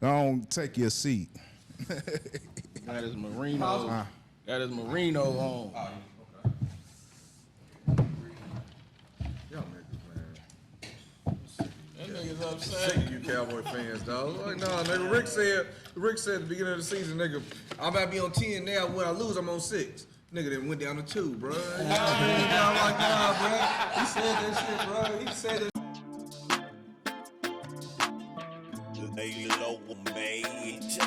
Don't take your seat. Got his merino. Got his merino on. Y'all niggas, That nigga's upset. Sick of you Cowboy fans, dog. Like, nah, nigga. Rick said at the beginning of the season, nigga, I'm about to be on 10 now. When I lose, I'm on 6. Nigga then went down to 2, bro. I'm like, nah, bro. He said that shit, bro. He said that. Lay low, mate,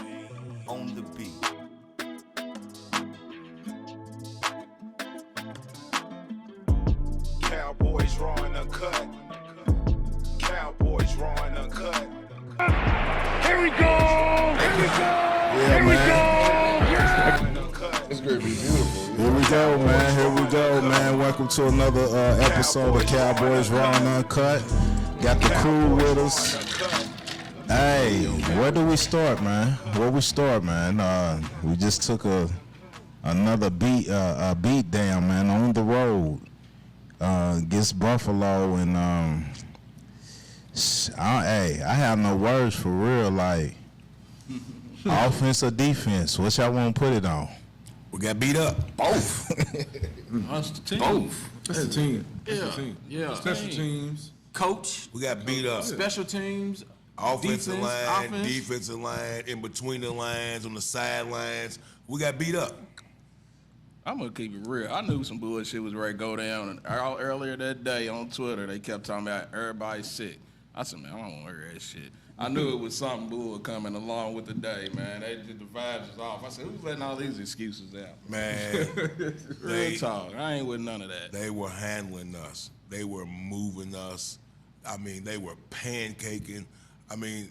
on the beat. Cowboys raw and uncut. Cowboys raw and uncut. Here we go! Here we go! Yeah, Here we man. go! Yeah! It's gonna be beautiful. Here we go, man. Here we go, man. Welcome to another episode of Cowboys Raw and Uncut. Got the crew with us. Hey, where do we start, man? Where we start, man? We just took another beat down, man, on the road against Buffalo, and I have no words for real. Like, offense or defense, what y'all want to put it on? We got beat up. Both. That's the team. Both. That's the team. Yeah. That's the team. Yeah. Special teams. Coach, We got beat up. special teams, Offensive defense, line, offense. defensive line, in between the lines, on the sidelines. We got beat up. I'm gonna keep it real. I knew some bullshit was ready to go down. And earlier that day on Twitter, they kept talking about everybody's sick. I said, man, I don't want to hear that shit. I knew it was something bull coming along with the day, man. The vibes was off. I said, who's letting all these excuses out? Man, Real talk. I ain't with none of that. they were handling us. They were moving us. I mean, they were pancaking. I mean,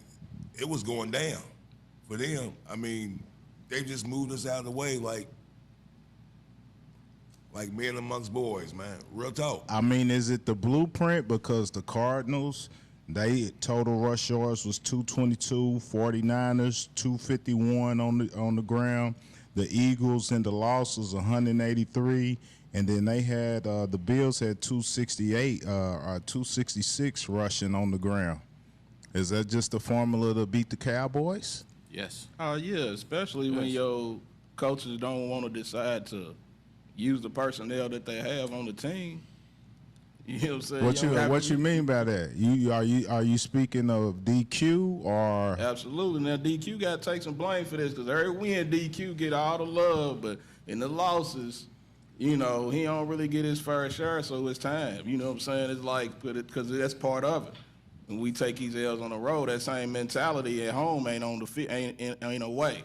it was going down for them. I mean, they just moved us out of the way like men amongst boys, man. Real talk. I mean, is it the blueprint? Because the Cardinals, they total rush yards was 222, 49ers 251 on the ground. The Eagles and the losses 183, and then they had the Bills had 268 or 266 rushing on the ground. Is that just the formula to beat the Cowboys? Yes. Yeah, especially when your coaches don't want to decide to use the personnel that they have on the team. You know what I'm saying? What you mean by that? Are you speaking of DQ or? Absolutely. Now DQ got to take some blame for this because every win DQ get all the love, but in the losses, you know, he don't really get his fair share. So it's time. You know what I'm saying? It's like because that's part of it. When we take these L's on the road, that same mentality at home ain't on the ain't away.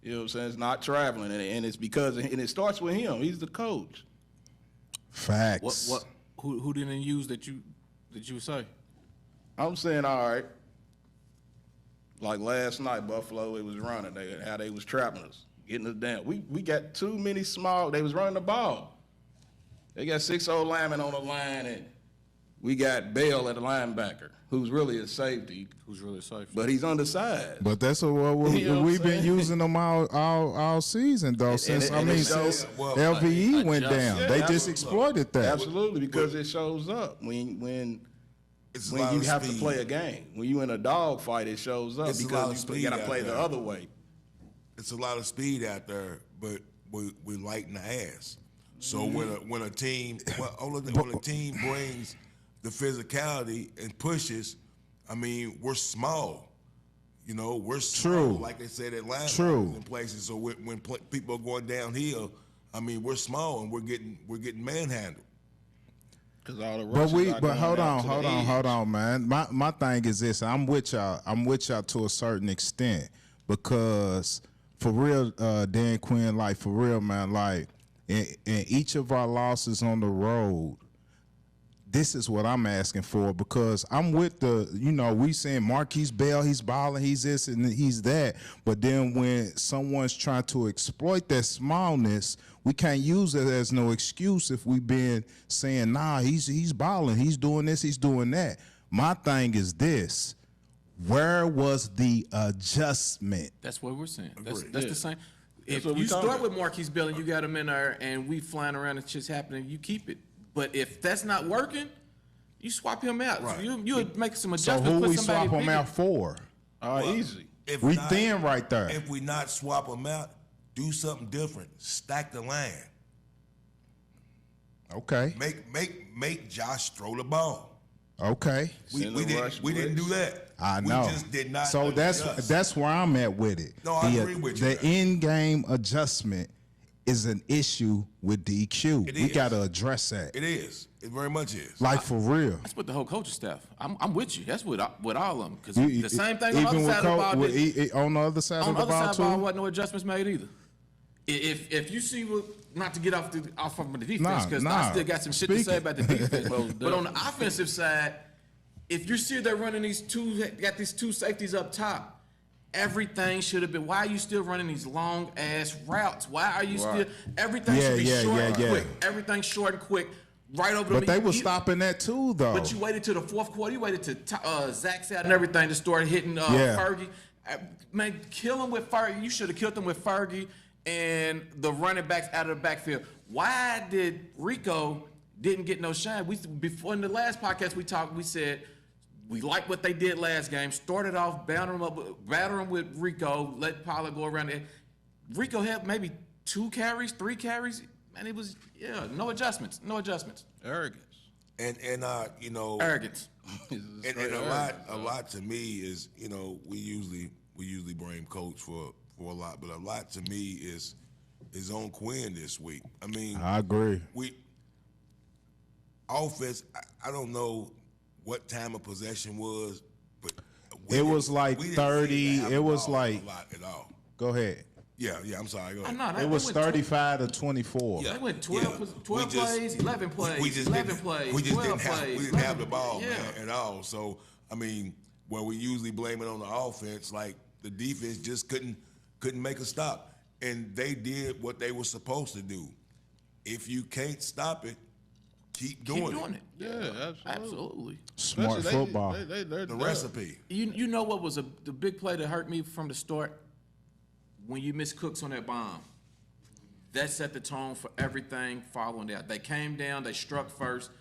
You know what I'm saying? It's not traveling, and it's because it starts with him. He's the coach. Facts. Who didn't use that you say? I'm saying, all right. Like last night, Buffalo, it was running. How they was trapping us, getting us down. We got too many small. They was running the ball. They got 6 old linemen on the line, and we got Bell at the linebacker, who's really a safety. Who's really safe? But he's undersized. But that's what You know what we've I'm been saying? using them all season though. Since it shows- LVE went down, Yeah, they just absolutely. exploited that. Absolutely, because it shows up when It's a lot you of have speed. to play a game. When you in a dog fight, it shows up It's a lot of because you speed got to out play the there. other way. It's a lot of speed out there, but we lighten the ass. So when a team brings the physicality and pushes, I mean, we're small. You know, we're small, True. like they said at linebackers True. in places. So when people are going downhill, I mean, we're small and we're getting manhandled. Because all the But rushes are going hold out to the edge. on, man. My thing is this. I'm with y'all to a certain extent because for real, Dan Quinn, like for real, man, like in each of our losses on the road, this is what I'm asking for because I'm with we saying Marquise Bell, he's balling, he's this and he's that. But then when someone's trying to exploit that smallness, we can't use it as no excuse if we've been saying, nah, he's balling, he's doing this, he's doing that. My thing is this. Where was the adjustment? That's what we're saying. That's Yeah. the same. If what we you talking start about. with Marquise Bell and you got him in there and we flying around and shit's happening, you keep it. But if that's not working, you swap him out. Right. You would make some So adjustments. who put we somebody swap him bigger. out for? Easy. We thin right there. If we not swap them out, do something different. Stack the line. Okay. Make Josh throw the ball. Okay. We didn't do that. I know. We just did not. So adjust. that's where I'm at with it. No, I agree with you. The in-game adjustment is an issue with DQ. We got to address that. It is. It very much is. Like for real. That's with the whole coaching staff. I'm with you. That's with all of them. Because the same thing on the other side of the ball. On the other side of the ball, on the other side of the ball, too? wasn't no adjustments made either. If you see not to get off from the defense, because I still got some shit to say about the defense. But on the offensive side, if you're still there running these two safeties up top, everything should have been. Why are you still running these long ass routes? Why are you still? Everything should be short and quick. Everything short and quick. Right over. But they were stopping that too, though. But you waited till the fourth quarter. You waited till Zach's out and everything to start hitting Fergie. Man, kill him with Fergie. You should have killed him with Fergie and the running backs out of the backfield. Why did Rico didn't get no shine? Before in the last podcast we talked, we said we like what they did last game. Started off battering with Rico, let Pollard go around there. Rico had maybe 2 carries, 3 carries, and it was no adjustments. Arrogance. And you know, Arrogance. and a lot to me is, you know, we usually blame coach for a lot, but a lot to me is on Quinn this week. I mean, I agree. Offense, I don't know what time of possession was, but it was like 30. It was like a lot at all. Go ahead. Yeah. I'm sorry. Go ahead. It was 35 to 24. They went 12 plays, 11 plays, We just 11 plays, we just 12 didn't plays. we didn't have the ball, Yeah. man, at all. So I mean, where we usually blame it on the offense, like the defense just couldn't make a stop, and they did what they were supposed to do. If you can't stop it, keep doing it. Yeah, Absolutely. Smart football. They're The recipe. You know what was the big play that hurt me from the start? When you miss Cooks on that bomb. That set the tone for everything following that. They came down, they struck first.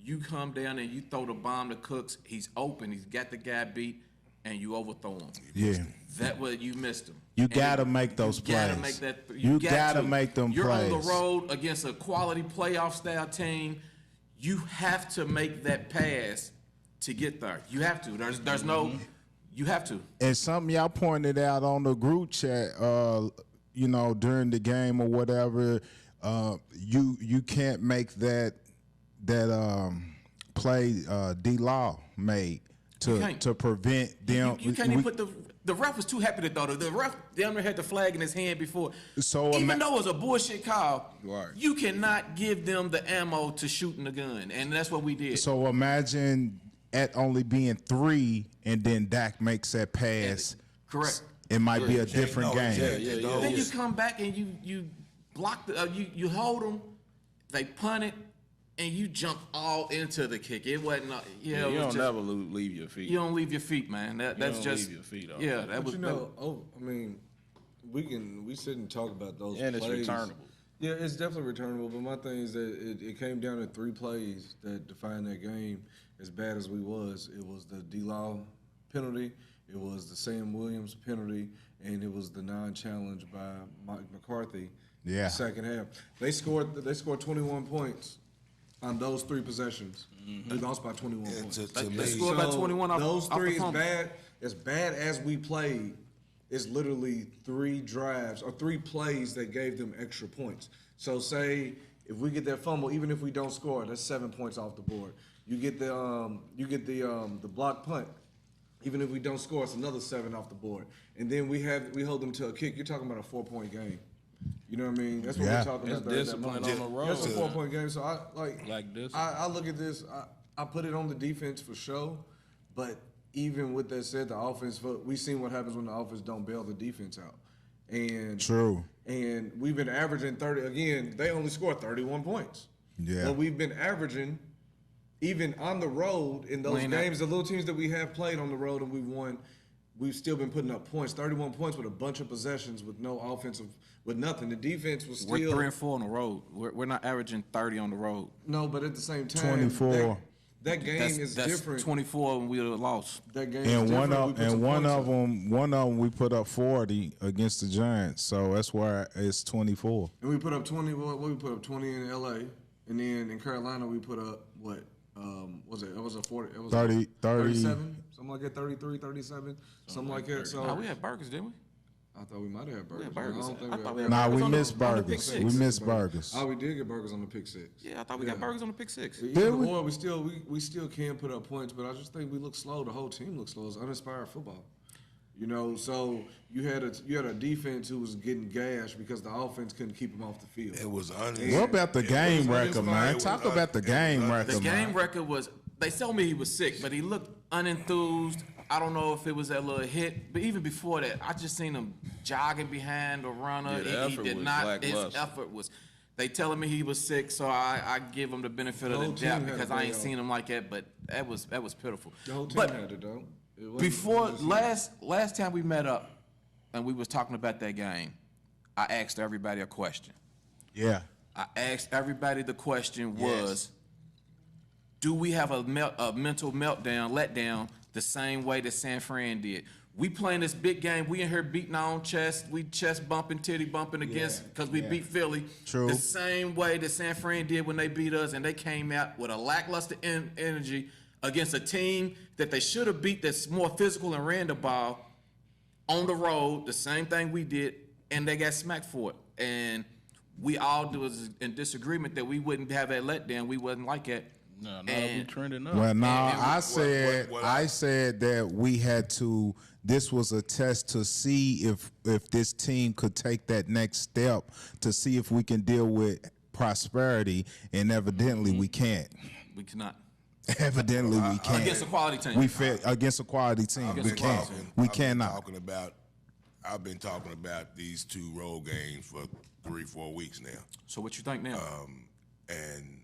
You come down and you throw the bomb to Cooks. He's open. He's got the guy beat, and you overthrow him. Yeah. That way you missed him. You gotta make those plays. You gotta make them You're plays. on the road against a quality playoff style team. You have to make that pass to get there. You have to. There's no. You have to. And something y'all pointed out on the group chat, you know, during the game or whatever, you can't make that play D-Law made to prevent them. You can't even put the ref was too happy to throw. The ref down there had the flag in his hand before. So even though it was a bullshit call, Right. you cannot give them the ammo to shooting the gun, and that's what we did. So imagine at only being 3, and then Dak makes that pass. Correct. It might be a different game. Then you come back and you block the you hold them, they punt it, and you jump all into the kick. It wasn't. you don't never leave your feet. You don't leave your feet, man. That's don't just leave your feet off. Yeah, that But was. you know, I mean, we sit and talk about those And it's plays. returnable. Yeah, it's definitely returnable. But my thing is that it came down to 3 plays that defined that game. As bad as we was, it was the D-Law penalty, it was the Sam Williams penalty, and it was the non-challenge by Mike McCarthy. Yeah. The second half, they scored 21 points on those 3 possessions. We lost by 21 points. To me, They scored by 21 off those off 3 the is fumble. bad. As bad as we played, it's literally 3 drives or 3 plays that gave them extra points. So say if we get that fumble, even if we don't score, that's 7 points off the board. You get the block punt. Even if we don't score, it's another 7 off the board. And then we hold them to a kick. You're talking about a 4-point game. You know what I mean? That's what we're talking It's about. discipline on the road. That's a 4-point game. So I Like this. I look at this. I put it on the defense for sure. But even with that said, the offense. We've seen what happens when the offense don't bail the defense out. And True. And we've been averaging 30. Again, they only scored 31 points. Yeah. But we've been averaging. Even on the road, in those games, the little teams that we have played on the road and we've won, we've still been putting up points. 31 points with a bunch of possessions with no offensive, with nothing. The defense was still. We're 3 and 4 on the road. We're not averaging 30 on the road. No, but at the same time, 24. That game is that's different. 24 and we would have lost. That game And is one different. of We put and some one points of up. them we put up 40 against the Giants, so that's why it's 24. And we put up 20. What we put up 20 in LA, and then in Carolina we put up what? Was it? It was a 40. It was 30, 37, something like that. 33, 37, something like that. So No, we had burgers, didn't we? I thought we might have had burgers. burgers. I don't think I we thought had we had burgers. Nah, burgers we on the- missed on the pick burgers. six. We missed burgers. Oh, we did get burgers on the pick six. Yeah, I thought we got burgers on the pick 6. Either we? or, we still can put up points, but I just think we look slow. The whole team looks slow. It's uninspired football. You know, so you had a defense who was getting gashed because the offense couldn't keep them off the field. It was What about the game record, man? Talk about the game record, The game man. record was, they told me he was sick, but he looked unenthused. I don't know if it was that little hit, but even before that, I just seen him jogging behind a runner. Yeah, the he effort did was not, his lackluster. effort was, they telling me he was sick, so I give him the benefit of The the whole team doubt had because a I day ain't off. seen him like that, but that was pitiful. The whole team But had it though. It wasn't- before it was just- last time we met up and we was talking about that game, I asked everybody a question. Yeah. I asked everybody the question was, do we have a mental meltdown, letdown, the same way that San Fran did? We playing this big game. We in here beating our own chest. We chest bumping, titty bumping against because we beat Philly. True. The same way that San Fran did when they beat us, and they came out with a lackluster energy against a team that they should have beat that's more physical and ran the ball on the road, the same thing we did, and they got smacked for it. And we all was in disagreement that we wouldn't have that letdown. We wasn't like that. No, we And- trending up. Well, no, and I said what I said that we had to. This was a test to see if this team could take that next step to see if we can deal with prosperity, and evidently we can't. we cannot. Evidently we can't. Against a quality team. We fit against a quality team. Against We a can't. quality We I've been cannot. talking about. I've been talking about these 2 road games for 3-4 weeks now, So what you think now? and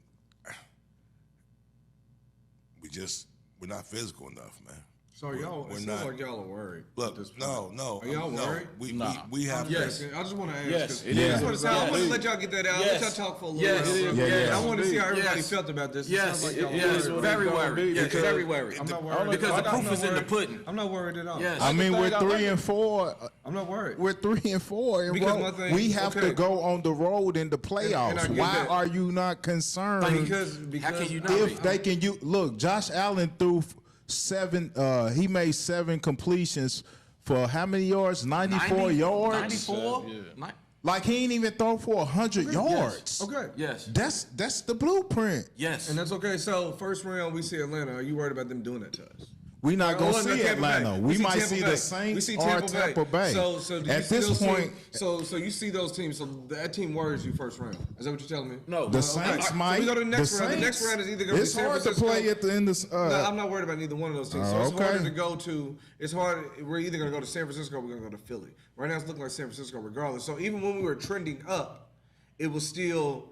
we're not physical enough, man. So y'all, We're it seems not- like y'all are worried. at Look, this point. no. Are y'all no. worried? We have. Yes. I just want to ask. Yes, 'cause- it I is. just want to say, I Yes. want to let y'all get that out. Yes. Let y'all talk for a little Yes. while. It is. Yeah, yeah. I want to see how everybody Yes. felt about this. It Yes, sounds like y'all yes, worried. what very it's gonna worried. be Yes, because- very worried. I'm not worried. Because the I'm proof not is in the worried. pudding. I'm not worried at all. Yes. I mean, thing we're I 3 like- and 4. I'm not worried. We're 3 and 4, and Because my thing- we have to okay. go on the road in the And playoffs. I get Why that. are you not concerned? Because How can you not If be? they can, look, Josh Allen threw 7. He made 7 completions for how many yards? 94 yards. 94? Yeah. Like he ain't even throw for 100 yards. Okay. Yes. That's the blueprint. Yes. And that's okay. So first round, we see Atlanta. Are you worried about them doing that to us? We not gonna Oh, no, see Tampa Atlanta. Bay. We see might Tampa see Bay. the Saints We see or Tampa Bay. So do you At see this those point, teams, so you see those teams. So that team worries you first round. Is that what you're telling me? No. the Okay. Saints So might. we go to the next round. The Saints- next round is either gonna be It's San hard to Francisco. play at the end of. No, I'm not worried about neither one of those teams. So Oh, it's harder okay. to go to. It's hard. We're either going to go to San Francisco or we're going to go to Philly. Right now, it's looking like San Francisco, regardless. So even when we were trending up, it was still.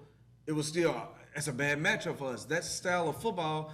It's a bad matchup for us. That style of football.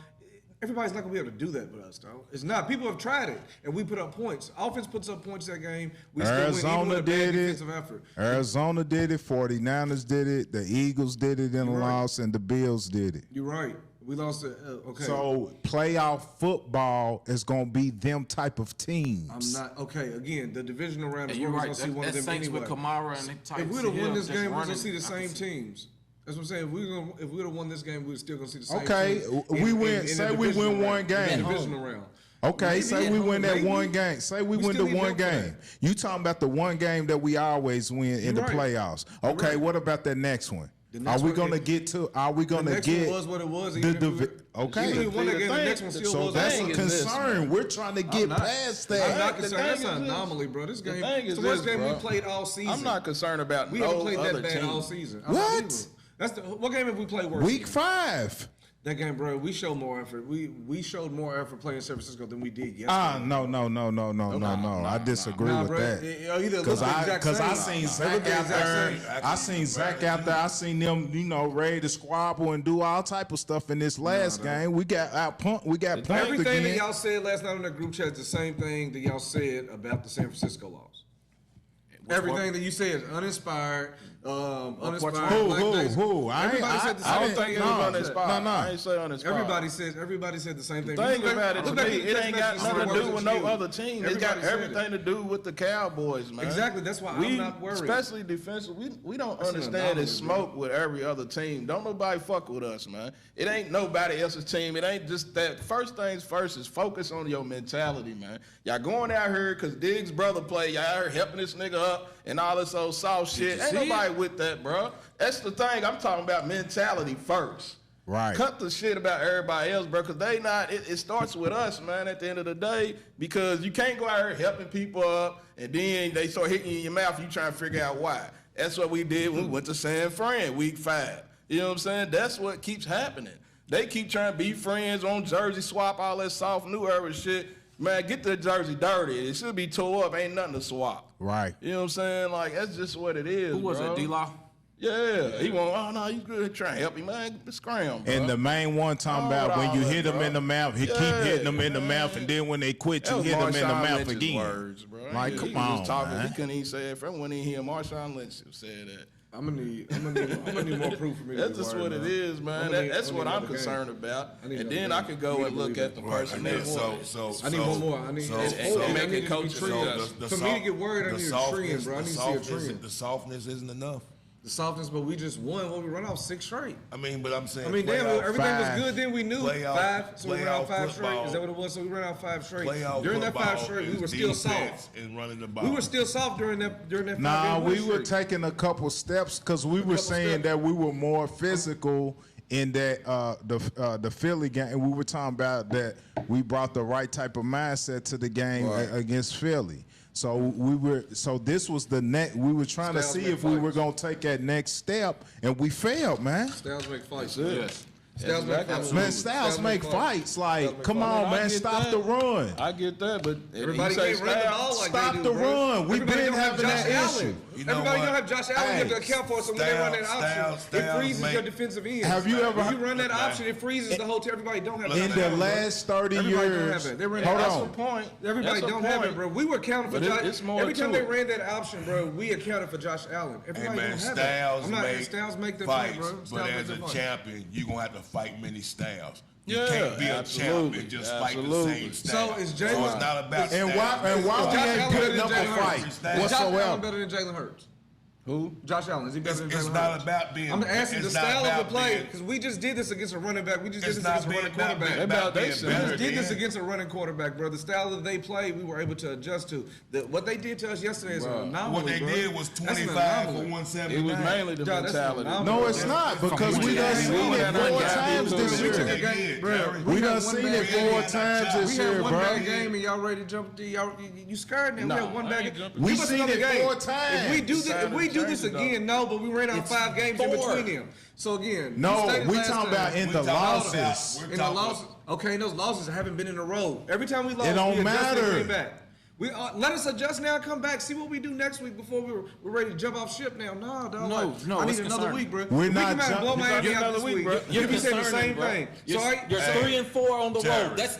Everybody's not gonna be able to do that with us, though. It's not. People have tried it, and we put up points. Offense puts up points that game. We still win, even Arizona with a bad did it. defensive effort. Arizona did it. 49ers did it. The Eagles did it in a You're right. loss, and the Bills did it. You're right. We lost. Okay. So playoff football is gonna be them type of teams. I'm not okay. Again, the divisional round is And where you're we're right. gonna see one of That them Saints anyway. with Kamara and the If we'd have won this just game, we're running, gonna see the I same can see- teams. That's what I'm saying. If we'd have won this game, we're still gonna see the same. Okay, teams we in win. the Say we divisional win one round. In game. the divisional round. Okay, Maybe say at we home, win that maybe. one game. Say we We win still the need one help for game. You talking about the one game that we always win in You're the right. playoffs. You're Okay, right. what about that next one? The Are next we one gonna is- get to? Are we The gonna next get one was what it was. the Even if we- okay? Even if we won that The game, the thing- next one still So was. that's a thing is this, concern. man. We're trying to get not. past I'm that. not The concerned. thing That's is an this. anomaly, bro. This game. thing It's is the worst this, game bro. we played all season. I'm not concerned about We no haven't played other that bad team. all season. What? Either. That's what game have we played worse? Week than? 5. That game, bro. We showed more effort. We showed more effort playing San Francisco than we did yesterday. No. I disagree Nah, with bro. that. It either Because look the I exact seen same. Zach Look the out exact there. same. I seen Zach out there. I seen them, ready to squabble and do all type of stuff in this last game. We got out punked. We got punked Everything that again. y'all said last night on that group chat is the same thing that y'all said about the San Francisco loss. Everything that you say is uninspired. Uninspired. Who? Everybody said the I same don't think it was on the spot. I ain't say on the spot. Everybody said the same thing. Think about it. To me, it ain't got nothing to do with no you. other team. It got Everybody said everything to do with the Cowboys, man. Exactly. That's why I'm not worried. Especially defensive. We don't That's an understand anomaly, this smoke with every other team. Don't nobody fuck with us, man. It ain't nobody else's team. It ain't just that. First things first is focus on your mentality, man. Y'all going out here because Diggs' brother play. Y'all out here helping this nigga up and all this old soft shit. Ain't nobody with that, bro. That's the thing. I'm talking about mentality first. Right. Cut the shit about everybody else, bro, because they not, it starts with us, man, at the end of the day, because you can't go out here helping people up, and then they start hitting you in your mouth, you trying to figure out why. That's what we did when we went to San Fran, week 5. You know what I'm saying? That's what keeps happening. They keep trying to be friends on jersey swap, all that soft new era shit. Man, get the jersey dirty. It should be tore up. Ain't nothing to swap. Right. You know what I'm saying? Like, that's just what it is, Who was bro. it, D-Law? Yeah. He won't, oh, no, you good trying to help him, man. Scram, bro. And the main one talking about when you hit him in the mouth, he keep hitting him in the mouth, and then when they quit, you hit him in the mouth again. Words, bro. Like, he come was on, just talking. man. He couldn't even say it. From when he hear Marshawn Lynch said that. I'm gonna need more proof for me. That's just what it is, man. That's what I'm concerned about. And then I could go and look at the person that won. I need one more. I need making coaches for me to get worried, I need a trend, bro. I need to see a trend. The softness isn't enough. The softness, but we just won when we run off 6 straight. I mean, but I'm saying. Damn, everything five. was good. Then we knew 5, so we ran out 5 straight. Football. Is that what it was? So we ran out 5 straight. Playoff During that 5 football straight, we is were still defense soft. and running the ball. We were still soft during that 5 Nah, game we win were streak. taking a couple steps because we were saying that we were more physical in that the Philly game, and we were talking about that we brought the right type of mindset to the game against Philly. So this was the next. We were trying to see if we were gonna take that next step, and we failed, man. Styles make fights. Yes. Styles make fights. Man, Styles make fights. Like, come on, man, stop the run. I get that, but Everybody can't run the ball like Stop they do, the bro. run. We've Everybody been don't have having Josh that Allen. issue. You know Everybody what? don't have Josh Allen. You have to Hey, account for it. So when they run that option, it Styles freezes make- your defensive end. Have you ever- If you run that option, it freezes the whole team. Everybody don't have In Josh the Allen, bro. last 30 Everybody don't years, have it. They ran hold that that's on. the point. Everybody That's the don't have it, point. bro. We were counting for But Josh. it's more Every to time they it. ran that option, bro, we accounted for Josh Allen. Hey Everybody man, don't have Styles it. I'm not make Styles make the fights, fight, bro. but Styles as make a the fight. champion, you're gonna have to fight many Styles. You Yeah, can't be a absolutely, champion just fight the absolutely. same style. So is So Jalen- it's not about And why styles. we Josh ain't Allen putting better up than a Jalen fight Hurts? Is Josh Allen whatsoever? better than Jalen Hurts? Who? Josh Allen, is he better than It's Jalen not Hurts? about being. I'm asking the it's not style of about the play being- because we just did this against a running back. We just did It's this not against a running being about quarterback. About being they better We just did this than. against a running quarterback, bro. The style that they play, we were able to adjust to. What they did to us yesterday is an anomaly, What they bro. did was That's an 25 for anomaly. 179. It was mainly the John, that's mentality. phenomenal. No, it's not, because we done seen it 4 times this We took a year. game, bro. We done had one seen bad it game. 4 times this We year, had one bro. bad game and y'all ready to jump. You scared them. No, We had one I bad ain't game. jumping. We Give us seen another it game. 4 times. If we do this, if we do this Change it, again, no. But we ran out 5 games in between them. So again, No, you stated we last talking about time- in the We talking about- losses. we're in the talking- losses. Okay, those losses haven't been in a row. Every time we lost, It don't we adjusted and matter. came back. We let us adjust now, come back, see what we do next week before we're ready to jump off ship now. No, dog. No, I need it's another concerning. week, bro. We're we not come out and blow jump- Miami Get out another this week, week. bro. You be saying the concerning, same bro. thing. You're, So you're Hey. 3 and 4 on the Terry. road. That's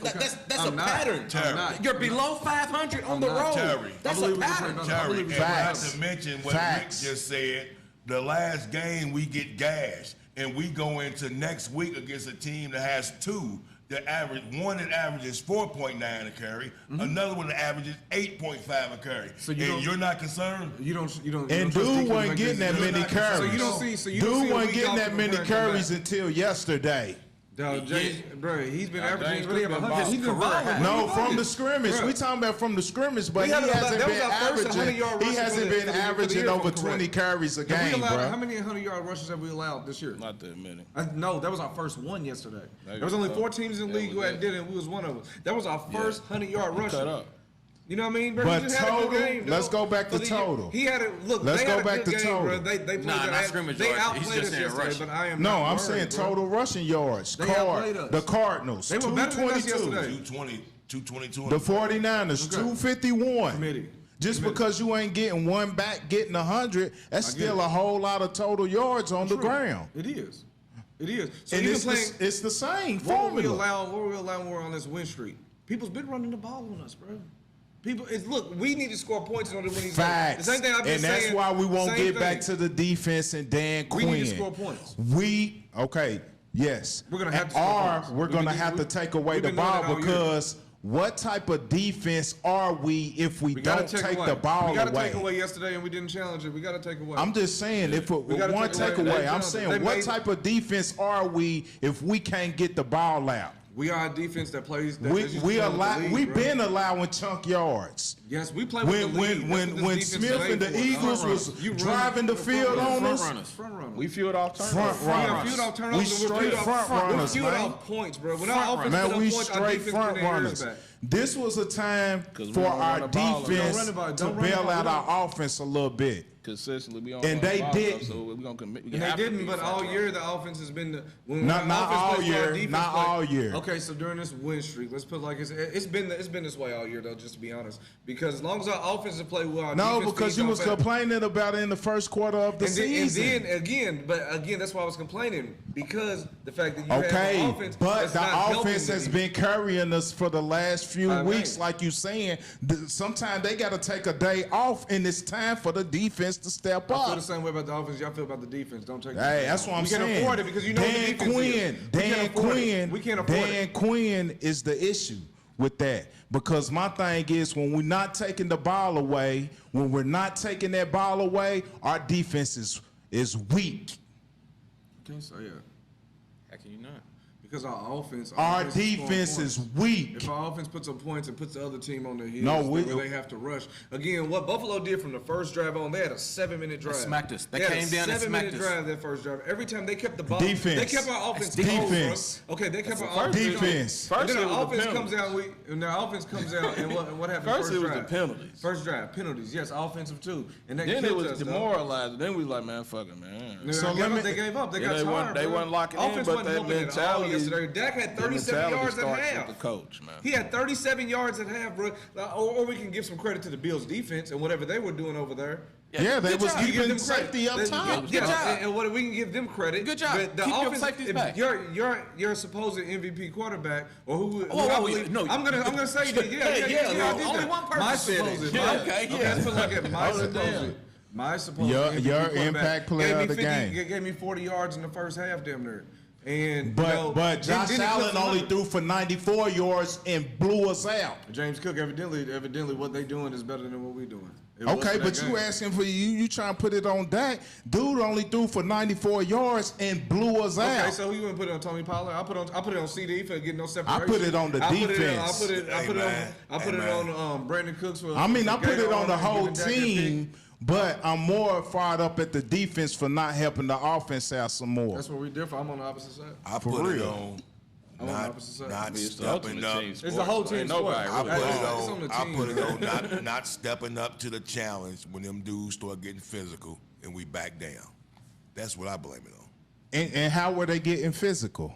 I'm a not. pattern. Terry. not. You're below 500 on the not. road. Terry. That's I believe a we can pattern. say Terry, believe and it's not facts. to mention what Facts. Rick just said, the last game we get gashed, and we go into next week against a team that has 2. The average one that averages 4.9 a carry, another one that averages 8.5 a carry. So And you're not concerned? You don't. And dude wasn't getting that many carries. So you don't see. So you don't Dude see a wasn't week getting off that to many prepare and come carries back. until yesterday. Dog, James, bro, he's been averaging. James Really have Cook been 100. He's been balling. balling. No, He from balling. the scrimmage. Bruh. We talking about from the scrimmage, but We he had hasn't that was been our first 100-yard averaging. He rusher hasn't for been the averaging year, if over I'm 20 correct. carries a Have we game, allowed, bro. how many 100-yard rushes have we allowed this year? Not that many. No, that was our first one yesterday. There There was you only go. 4 teams in the That league who was had it. did it, and we was one of them. That was our first 100-yard rusher. Cut up. You know what I mean, bro? But He just had a good total, game, let's dog. go back to For the- total. He had a look. Let's they go had a back good to game, total. Bro. They played Nah, good. not scrimmage They yards. He's outplayed just us saying yesterday, rushing. but I am No, not I'm worried, saying bro. total rushing yards. They outplayed us. The Cardinals, They were better than us 222. yesterday. 222. The 49ers, Okay. 251. Committee. Just Committee. because you ain't getting one back, getting 100, that's get still it. a whole lot of total yards on the True. ground. It is. It is. So And even it's playing. it's the same What were we formula. allowing? What were we allowing? We're on this win streak. People's been running the ball on us, bro. Look, we need to score points in order to win these Facts. games. The same thing I've been and saying. that's why we won't same get thing. back to the defense and Dan Quinn. We need to score points. Yes. We're gonna have to score points. We're going to have to take away we've the been doing ball that all year. because what type of defense are we if we don't take the ball We got to away? take away yesterday, and we didn't challenge it. We got to take away. I'm just saying, if we gotta one take take away- away, they I'm challenge it. saying, They what made- type of defense are we if we can't get the ball out? We are a defense that plays. That We've been allowing chunk yards. Yes, we play with the lead. When Smith and the Eagles was driving the field on us, Front runners. We fueled off turnovers. Front runners. We fueled off turnovers. We and we're straight fueled front off- runners, We're fueled man. off points, bro. When our offense Man, put we up points, our straight defense front put their ears runners. back. This was a time 'Cause we for don't run our the ball enough. defense Don't run the to ball. bail out our offense a little bit. Consistently, we don't And run the they ball didn't. enough, so we're gonna commit. And they didn't, but all year the offense has been Not all year, not all year. Okay, so during this win streak, let's put like it's been this way all year though. Just to be honest, because as long as our offense has played well, our No, defense because feeds you off was that. complaining about it in the first quarter of the season. And then again, that's why I was complaining because the fact that you have Okay, an offense, but that's the not helping offense the has defense. been carrying us for the last few I weeks, mean. like you saying. Sometimes they got to take a day off, and it's time for the defense to step I feel up. the same way about the offense. Y'all feel about the defense. Don't take. Hey, that's what I'm saying. We can't afford it because you know Dan the defense Quinn, is. We can't afford it. We can't afford Dan it. Quinn is the issue with that. Because my thing is, when we're not taking the ball away, when we're not taking that ball away, our defense is weak. Can't say yeah. How can you not? Because our offense. Our offense is defense scoring is points. weak. If our offense puts up points and puts the other team on their heels, No, where they have to rush. Again, what Buffalo did from the first drive on, they had a 7-minute drive. smacked us. They had came down and 7-minute smacked us. drive that first drive. Every time they kept the ball. Defense. They kept our offense That's close, defense. bro. Okay, they kept our first offense defense. close. And First then it was our the offense comes penalties. out, and their offense comes out, and what happened? First it was drive? the penalties. First drive, penalties. Yes, offensive too. And they Then killed it was us, though. demoralizing. Then we was like, man, fuck it, man. Yeah, So they gave up. They Yeah, got they tired. weren't- they bro. weren't locking in, Offense but wasn't that helping at all mentality- yesterday. Dak had 37 mentality yards at starts half. with the coach, man. He had 37 yards at half, bro. Or we can give some credit to the Bills' defense and whatever they were doing over there. Yeah, they Good was job. You give keeping them safety up credit. top. Good job. And what we can give them credit. Good job. But the Keep your offense, safeties if back. Your supposed MVP quarterback or who Whoa, I whoa, believe, no. I'm gonna say that. Yeah, Hey, yeah, I did only that. one person My said it. supposed. Yeah, my- okay, yeah. Let's put it like that. My Hold it down. supposed. My supposed. Your MVP quarterback impact player gave me of the 50 game. Gave me 40 yards in the first half, damn near. And But Josh then he Allen flipped only another- threw for 94 yards and blew us out. James Cook evidently what they doing is better than what we doing. It Okay, wasn't but that you game. asking for you trying to put it on Dak. Dude only threw for 94 yards and blew us Okay, out. so who you want to put it on Tony Pollard? I put it on CD for getting no separation. I put it on the defense. I put it on Brandon Cooks for. I mean, I put it on the whole giving Dak that team, pick. but I'm more fired up at the defense for not helping the offense out some more. That's where we differ. I'm on the opposite side. I For put it real. on I'm on the opposite side. not It's the stepping ultimate up. team It's the sport, whole so team ain't nobody sport. I really put It's it on on. the I team. put it on not stepping up to the challenge when them dudes start getting physical and we back down. That's what I blame it on. And how were they getting physical?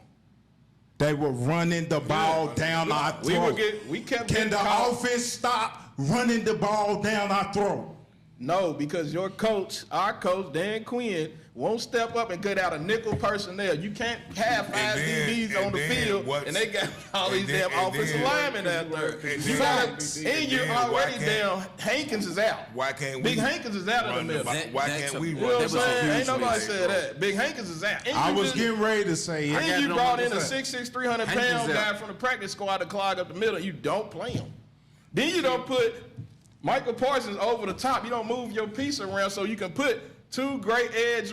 They were running the ball down our throat. We kept Can getting the caught. offense stop running the ball down our throat? No, because your coach, our coach, Dan Quinn, won't step up and get out a nickel personnel. You can't have five DBs on the field, and they got all these damn offensive linemen out there. You gotta, and you're already down. Hankins is out. Why can't Big we Hankins is out of the run the middle. ball? Why That's can't we a- You know what I'm run the saying? ball? Ain't nobody said that. Big Hankins is out. And I you was just- getting ready to say it. And you no brought in a 100%. 6'6", 300-pound Hankins guy out. from the practice squad to clog up the middle. You don't play him. Then you don't put Michael Parsons over the top. You don't move your piece around so you can put two great edge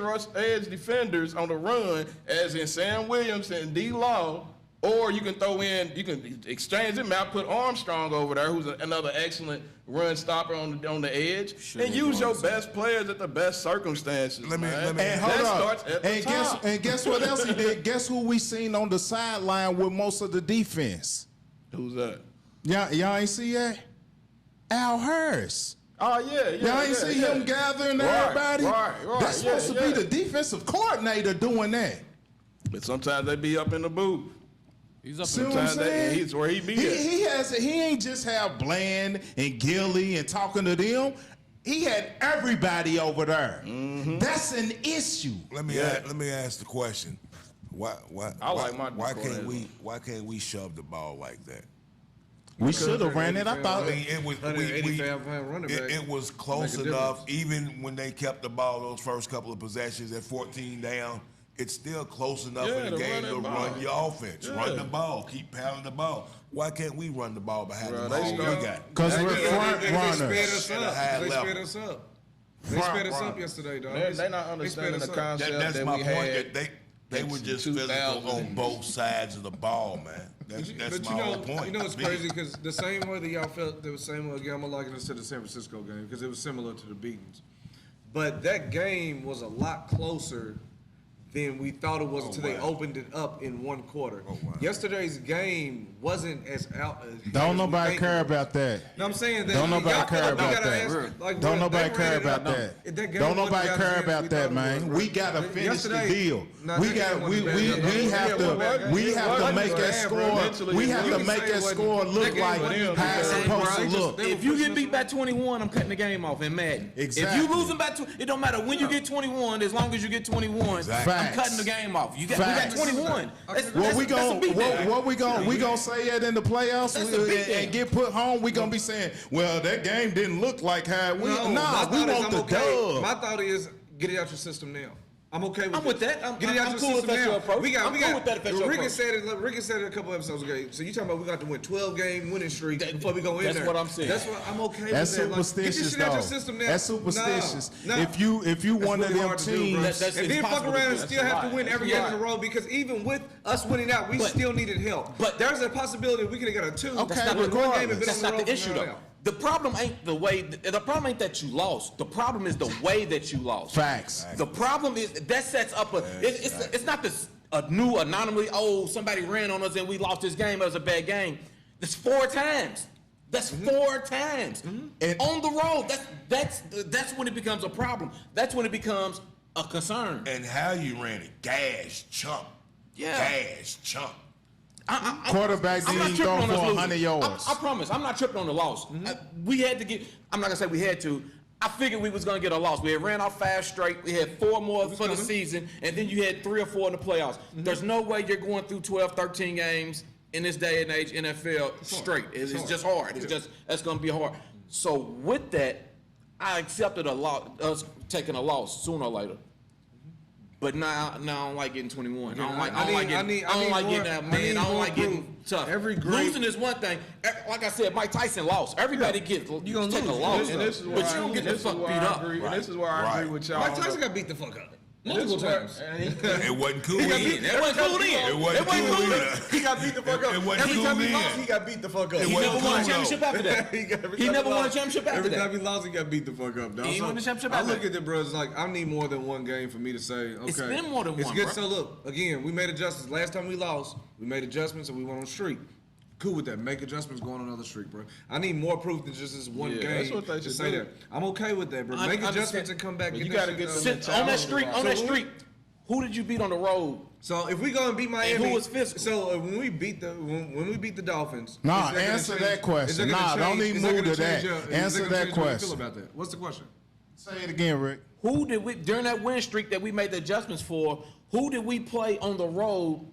defenders on the run, as in Sam Williams and D. Law, or you can throw in, you can exchange them out, put Armstrong over there, who's another excellent run stopper on the edge, and use your best players at the best circumstances. Let me- man. let me- And that hold starts up. at the top. And guess what else he did? Guess who we seen on the sideline with most of the defense? Who's that? Y'all ain't see that? Al Hurst. Oh yeah, Y'all ain't see him gathering everybody? Right. That's supposed to be the defensive coordinator doing that. But sometimes they be up in the booth. He's up See in what I'm Sometimes saying? he's where he be at. He ain't just have Bland and Gilly and talking to them. He had everybody over there. Mm-hmm. That's an issue. Let me ask the question. Why I like my why coordinator. can't we shove the ball like that? We should have ran it. I thought. I mean, it was 185-pound running back. it was close Make a enough. Even when they kept the ball those first couple of possessions at 14 down, it's still close enough in the game to run your offense. Run the ball. Keep pounding the ball. Why can't we run the ball behind the ball? We got Because we're front They runners. sped us up. They sped us up yesterday, dog. They're not understanding the concept that's that my we point. had. That they were just physical on both sides of the ball, man. That's But my whole point. You know, it's crazy because the same way that y'all felt, the same way I'm liking this to the San Francisco game because it was similar to the beatings. But that game was a lot closer than we thought it was until they opened it up in one quarter. Yesterday's game wasn't as out. Don't nobody care about that. No, I'm saying that. Don't nobody care about that. Don't nobody care about that. Don't nobody care about that, man. We gotta finish the deal. We have to make that score. We have to make that score look like how it's supposed to look. If you get beat by 21, I'm cutting the game off in Madden. Exactly. If you losing by 20, it don't matter when you get 21. As long as you get 21, I'm cutting the game off. We got 21. What we gonna say it in the playoffs and get put home? We gonna be saying, well, that game didn't look like how it went. Nah, we want the dub. My thought is get it out your system now. I'm okay with I'm with that. Get it out your cool with system that now. approach. We got. Cool with that approach. Ricky said it a couple episodes ago. So you talking about we got to win 12-game winning streak before we go in That's there. what I'm saying. That's what I'm okay That's with that. superstitious, Get your shit out your though. system now. That's superstitious. No. If you one of really them hard to do, bro. teams, And then fuck around and still have to win every game in a row because even with us winning out, we still needed help. But there's a possibility we could have got a 2. Okay, That's not regardless. That's not the issue, though. The problem ain't the problem ain't that you lost. The problem is the way that you lost. Facts. The problem is that sets up it's not this a new anomaly. Oh, somebody ran on us and we lost this game. It was a bad game. That's 4 times. That's 4 times on the road. That's when it becomes a problem. That's when it becomes a concern. And how you ran it, gash, chump, gash, chump. quarterback didn't even throw for 100 yards. I promise, I'm not tripping on the loss. We had to get. I'm not gonna say we had to. I figured we was gonna get a loss. We had ran off 5 straight. We had 4 more for the season, and then you had 3 or 4 in the playoffs. There's no way you're going through 12, 13 games in this day and age NFL straight. It's just hard. That's gonna be hard. So with that, I accepted us taking a loss sooner or later. But now I don't like getting 21. I don't like getting that man. I don't like getting tough. Losing is one thing. Like I said, Mike Tyson lost. Everybody gets you gonna take a loss, And this is but you don't get the fuck beat up. And this is where I agree with y'all. Mike Tyson got beat the fuck up. Multiple times. It wasn't cool. It wasn't cool then. It wasn't cool either. He got beat the fuck up. It wasn't Every cool time he then. lost, he got beat the fuck up. It He wasn't never won a cool, championship after that. He never won a championship after Every that. time he lost, he got beat the fuck up, dog. He ain't won the championship I after look that. at the bros like I need more than one game for me to say, okay. It's been more than it's one, good. bro. So look, again, we made adjustments. Last time we lost, we made adjustments and we went on streak. Cool with that. Make adjustments, go on another streak, bro. I need more proof than just this one game. That's what they to should say do. that. I'm okay with that, bro. Make adjustments and come back. But Get you that gotta shit get done. some On that streak, who did you beat on the road? So if we go and beat Miami, who was physical? So when we beat the Dolphins, Nah, is that gonna answer change- that question. is that gonna Nah, change- don't even is that move gonna to that. change your- is Answer gonna that change how you question. feel about that? What's the question? Say it again, Rick. Who did we during that win streak that we made the adjustments for? Who did we play on the road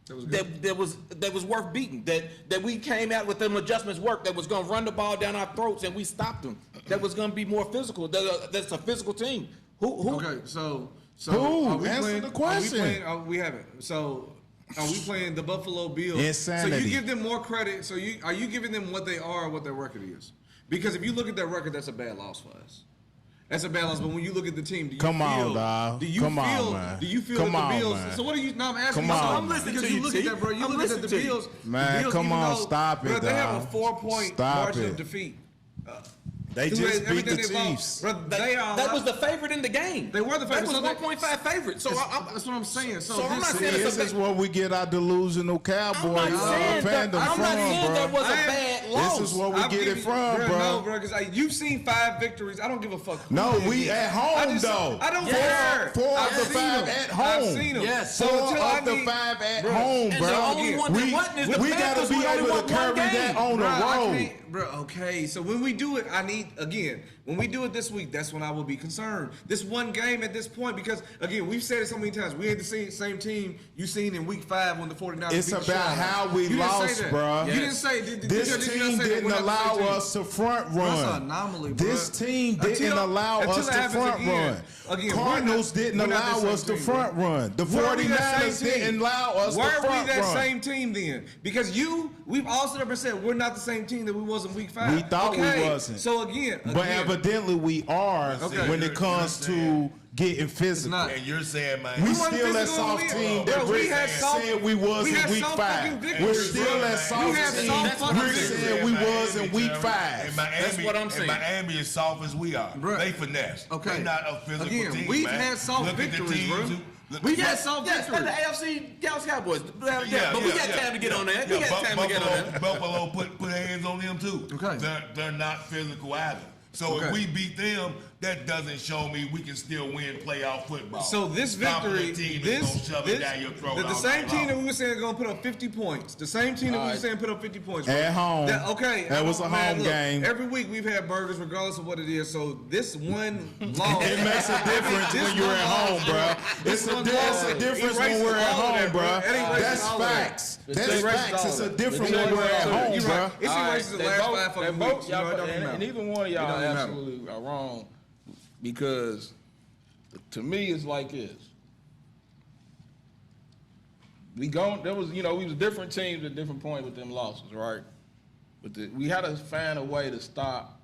that was worth beating? That we came out with them adjustments work. That was going to run the ball down our throats and we stopped them. That was going to be more physical. That's a physical team. Who? Okay, so Who? are we Answer playing, the question. We haven't. So are we playing the Buffalo Bills? Insanity. So you give them more credit. So are you giving them what they are or what their record is? Because if you look at their record, that's a bad loss for us. That's a bad loss. But when you look at the team, do you Come feel? on, dog. Do you Come feel? on, man. Do you feel Come that on, the Bills? man. So what are you? No, I'm asking. Come you. on, I'm listening because you look at that, bro. You look at the Bills. Man, the Bills, come even on, though, stop it, bro, they have a dog. 4-point Stop margin it. of defeat. They just beat the Everything they bought, Chiefs. bro, That was the favorite in the game. They were the favorite. That was So 1.5 favorite. So that's what I'm saying. So I'm not See, saying this is where we get our delusional cowboy I'm not saying that fandom was a from, bro. bad loss. This is where we get it from, bro. No, bro, because you've seen 5 victories. I don't give a fuck. who No, they we beat. at home, though. I don't Yes. care. Four of I've the seen 5 them. at home. I've seen them. Yes. So 4 until I of the need- 5 at Bro, home, and bro. the only one that wasn't is the we gotta Panthers be who only able won to one carry game. that on the Bro, I road. can't- Bro, okay. So when we do it, I need again, when we do it this week, that's when I will be concerned. This one game at this point, because again, we've said it so many times. We ain't the same team you seen in week 5 when the 49ers It's beat the about shit out how of we them. lost, bro. You didn't say this team didn't allow us to front run. That's an anomaly, bro. This team didn't allow us to front run. Again, Cardinals didn't allow us to front run. The 49ers didn't allow us to front run. Why are we that same team then? Because we've all stood up and said we're not the same team that we was in week 5. We thought we wasn't. So again, But evidently we are when it comes to getting physical. And you're saying, man, We still that soft team that Rick said we was in week 5. We're still that soft team Rick said we was in week 5. And Miami, That's what I'm saying. Miami is soft as we are. Bruh. They finesse. Okay. They're not a physical team, we've man. had soft Look at the victories, teams bro. who- We've had soft Yes, victories. that's the AFC Dallas Cowboys. But we got time to get on that. We got time to get on that. Buffalo put hands on them too. Okay. They're not physical either. So if we beat them, that doesn't show me we can still win playoff football. So this victory, team is gonna shove it down your throat. the same team that we were saying gonna put up 50 points, the same team that we were saying put up 50 points. Bro. At home. That was a home game. Every week we've had burgers, regardless of what it is. So this one loss, It makes a difference when you're at home, bro. It's a difference when we're at home, bro. That's facts. That's facts. It's a difference when we're at home, bro. It's erases the last 5 fucking weeks. You know, it don't even matter. And neither one of y'all It don't matter. absolutely are wrong, because to me it's like this. We was different teams at different points with them losses, right? But we had to find a way to stop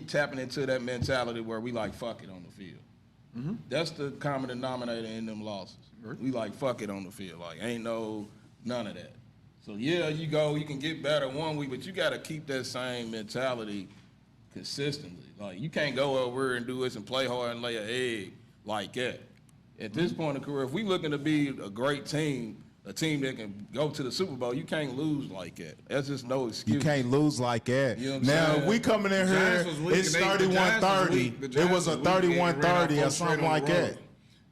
tapping into that mentality where we like fuck it on the field. Mm-hmm. That's the common denominator in them losses. Right. We like fuck it on the field. Like ain't none of that. So yeah, you can get better one week, but you got to keep that same mentality consistently. Like you can't go over and do this and play hard and lay an egg like that. At this point in the career, if we looking to be a great team, a team that can go to the Super Bowl, you can't lose like that. That's just no excuse. You can't lose like that. You know what I'm Now, saying? if we coming in here, it's 31-30. It was a 31-30 or something like that.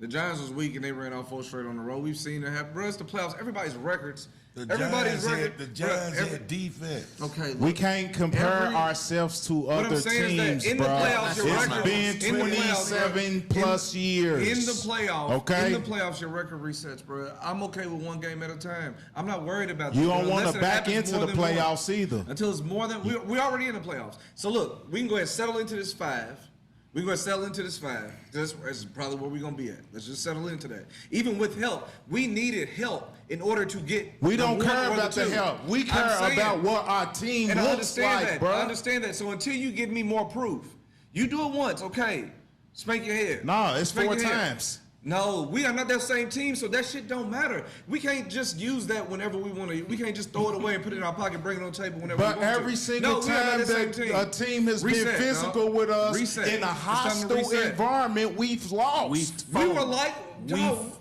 The Giants was weak and they ran off 4 straight on the road. We've seen it happen. Bro, it's the playoffs. Everybody's records. The Giants had defense. Okay. We can't compare ourselves to other teams, in the bro. playoffs, your It's record, been 27 plus years. In the playoffs, okay? In the playoffs, your record resets, bro. I'm okay with one game at a time. I'm not worried about You this, don't want unless to it back happens into more the than one. playoffs either. Until it's more than we're already in the playoffs. So look, we can go ahead and settle into this 5. We're going to settle into this 5. That's probably where we're going to be at. Let's just settle into that. Even with help, we needed help in order to get. We don't the care one or about the two. help. We care about what our team and looks like, that, bro. I understand that. So until you give me more proof, you do it once, okay? Spank your head. No, it's Spank 4 your head. times. No, we are not that same team, so that shit don't matter. We can't just use that whenever we want to. We can't just throw it away and put it in our pocket, bring it on the table whenever we want to. But every single time that a team has been physical with us in a hostile environment, we've lost. We were like,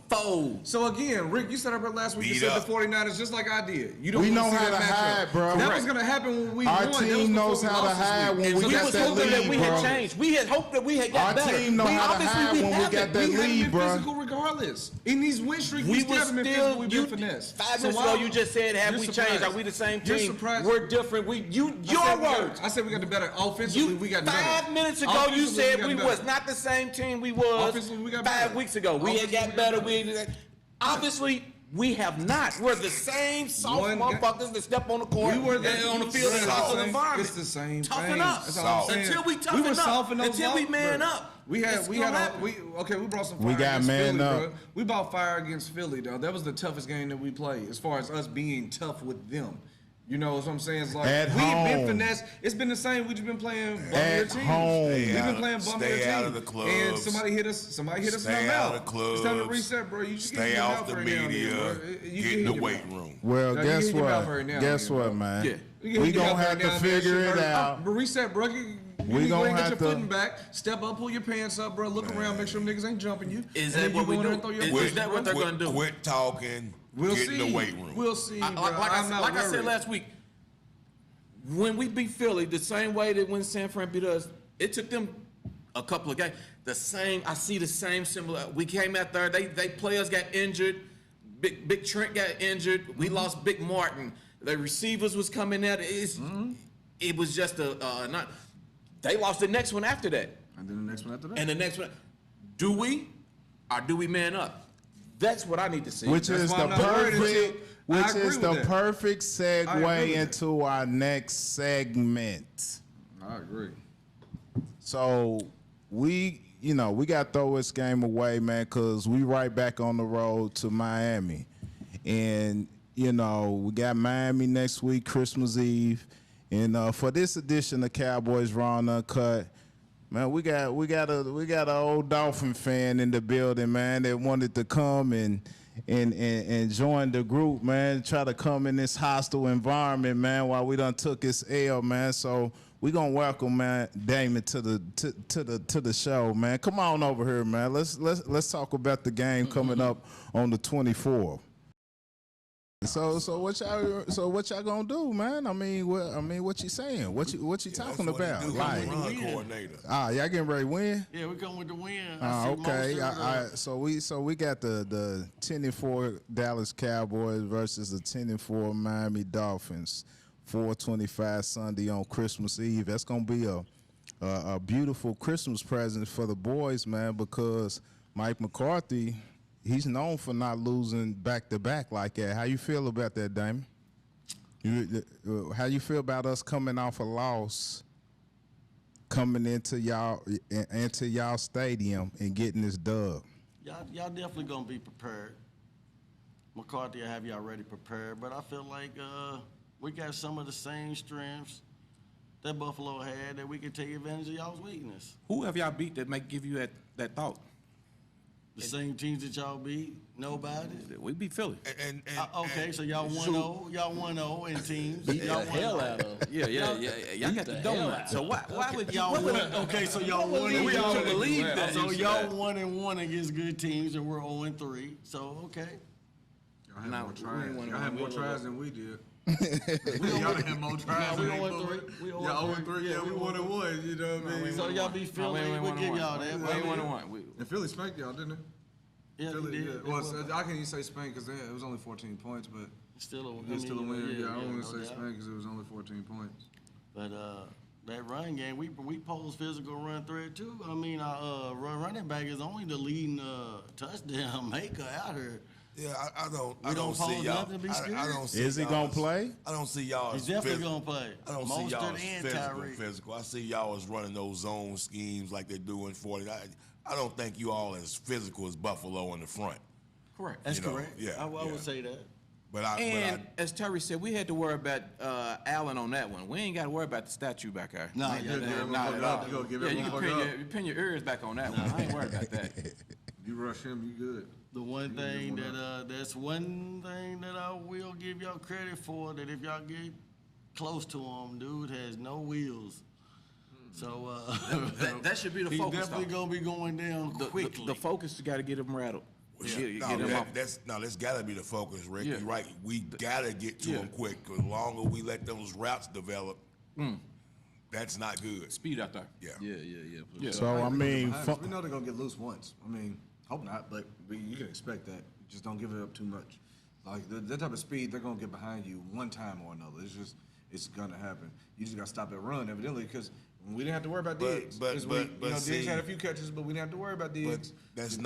fold. So again, Rick, you said up last week. You said the 49ers just like I did. You don't. We know see how that to hide, bro. That was gonna happen when we Our won. team knows how to hide when we got that lead, we had changed. We had hoped that we had got better. Our team know how to hide when we got that lead, bro. Physical regardless. In these win streaks, we still haven't been physical. We've been finesse. 5 minutes ago, you just said, "Have we changed? Are we the same team? We're different." Your words. I said we got the better offensively. We got the better. 5 minutes ago, you said we was not the same team we was Offensively, we got 5 better. weeks ago. We had got better. Obviously, we have not. We're the same soft motherfuckers that step on the court and on the field in a hostile environment. It's the same Toughen thing. up. That's all I'm saying. Until we toughen up. Until we man up. We brought some fire. We got against man Philly, up. bro. We brought fire against Philly, though. That was the toughest game that we played, as far as us being tough with them. You know what I'm saying? It's like At we've home. been finesse. It's been the same. We've just been playing bummier At teams. home. We've been playing bummier teams. Stay out of the clubs. And somebody hit us in the Stay mouth. out of the clubs. It's time to reset, bro. You just Stay off the media. Get in the weight room. Well, No, guess you get your mouth what? every now and Guess then, what, bro. man? Yeah. We gonna have to figure it out. But reset, bro. We gonna get have your to footing back. Step up, pull your pants up, bro. Look around, make sure them niggas ain't jumping you. Is And that then what you we go in there do? and throw your Is punches, that what bro. they're gonna do? Quit talking. We'll Get see. in the weight room. We'll see. Like bro. I said last week, when we beat Philly, the same way that when San Fran beat us, it took them a couple of games. I see the same similar. We came out there, they players got injured. Big Trent got injured. We lost Big Martin. The receivers was coming out. It was just They lost the next one after that. And then the next one after that. And the next one, do we or do we man up? That's what I need to see. Which is the perfect I agree segue with into our next segment. I agree. So we got to throw this game away, man, because we right back on the road to Miami. And, we got Miami next week, Christmas Eve. And for this edition of Cowboys Raw and Uncut, man, we got an old Dolphin fan in the building, man, that wanted to come and join the group, man. Try to come in this hostile environment, man, while we done took his L, man. So we gonna welcome, man, Damon to the show, man. Come on over here, man. Let's talk about the game coming up on the 24th. So what y'all gonna do, man? I mean, what you saying? What you talking about? Like, coordinator. y'all getting ready to win? Yeah, we're going with the win. Okay. So we got the 10-4 Dallas Cowboys versus the 10-4 Miami Dolphins. 4:25 Sunday on Christmas Eve. That's gonna be a beautiful Christmas present for the boys, man, because Mike McCarthy, he's known for not losing back-to-back like that. How you feel about that, Damon? How you feel about us coming off a loss, coming into y'all stadium and getting this dub? Y'all definitely gonna be prepared. McCarthy will have y'all already prepared, but I feel like we got some of the same strengths that Buffalo had that we can take advantage of y'all's weakness. Who have y'all beat that might give you that thought? The same teams that y'all beat, nobody. We beat Philly. And Okay, so y'all 1-0, y'all 1-0 in teams. Y'all hell out of. Yeah. Y'all got the donut. So why would y'all y'all? won? Okay, so y'all won. We all believe that. So y'all 1-1 against good teams, and we're 0-3. So okay. Y'all had Nah, more we tries. ain't Y'all had more tries than we did. We Y'all had more tries we than we 0-3. did. We Y'all 0-3. 0-3. Yeah, we 1-1. You know what I mean? So y'all be Philly. We'll give y'all that. We ain't 1-1. And Philly spanked y'all, didn't they? Yeah, Philly, we yeah. did. Well, I can't even say spank because it was only 14 points, but Still a it's still a win. Yeah, I don't want to no say doubt. spank because it was only 14 points. But that run game, we pose physical run threat too. I mean, our running back is only the leading touchdown maker out here. yeah, I don't don't see pose y'all. nothing to be scared. I don't see Is he y'all gonna as- play? I don't see y'all He's as definitely physical. gonna play. I don't see y'all as Mostert and physical. Tyreek. I see y'all as running those zone schemes like they do in 40. I don't think you all as physical as Buffalo in the front. Correct. That's You know, correct. yeah, I yeah. would say that. But I And as Terry said, we had to worry about Allen on that one. We ain't got to worry about the statue back there. Nah, We yeah, ain't yeah, got to- yeah, not fuck at up. all. You gonna give Yeah, you everyone can fuck up. pin your ears back on that one. I ain't worried about that. You rush him, you good. The one thing give that that's one thing that I will give y'all credit for, that if y'all get close to him, dude has no wheels. So That should be the he's focus. definitely though. gonna be going down quickly. The focus got to get him rattled. Get him off. that's gotta be the focus, Rick. Yeah. You're right. We gotta get to them quick. Cause the longer we let those routes develop, that's not good. Speed out there. Yeah. So I mean, We know they're gonna get loose once. I mean, hope not, but you can expect that. Just don't give it up too much. Like that type of speed, they're gonna get behind you one time or another. It's gonna happen. You just gotta stop that run, evidently, because we didn't have to worry about Diggs. Diggs see, had a few catches, but we didn't have to worry about But Diggs. that's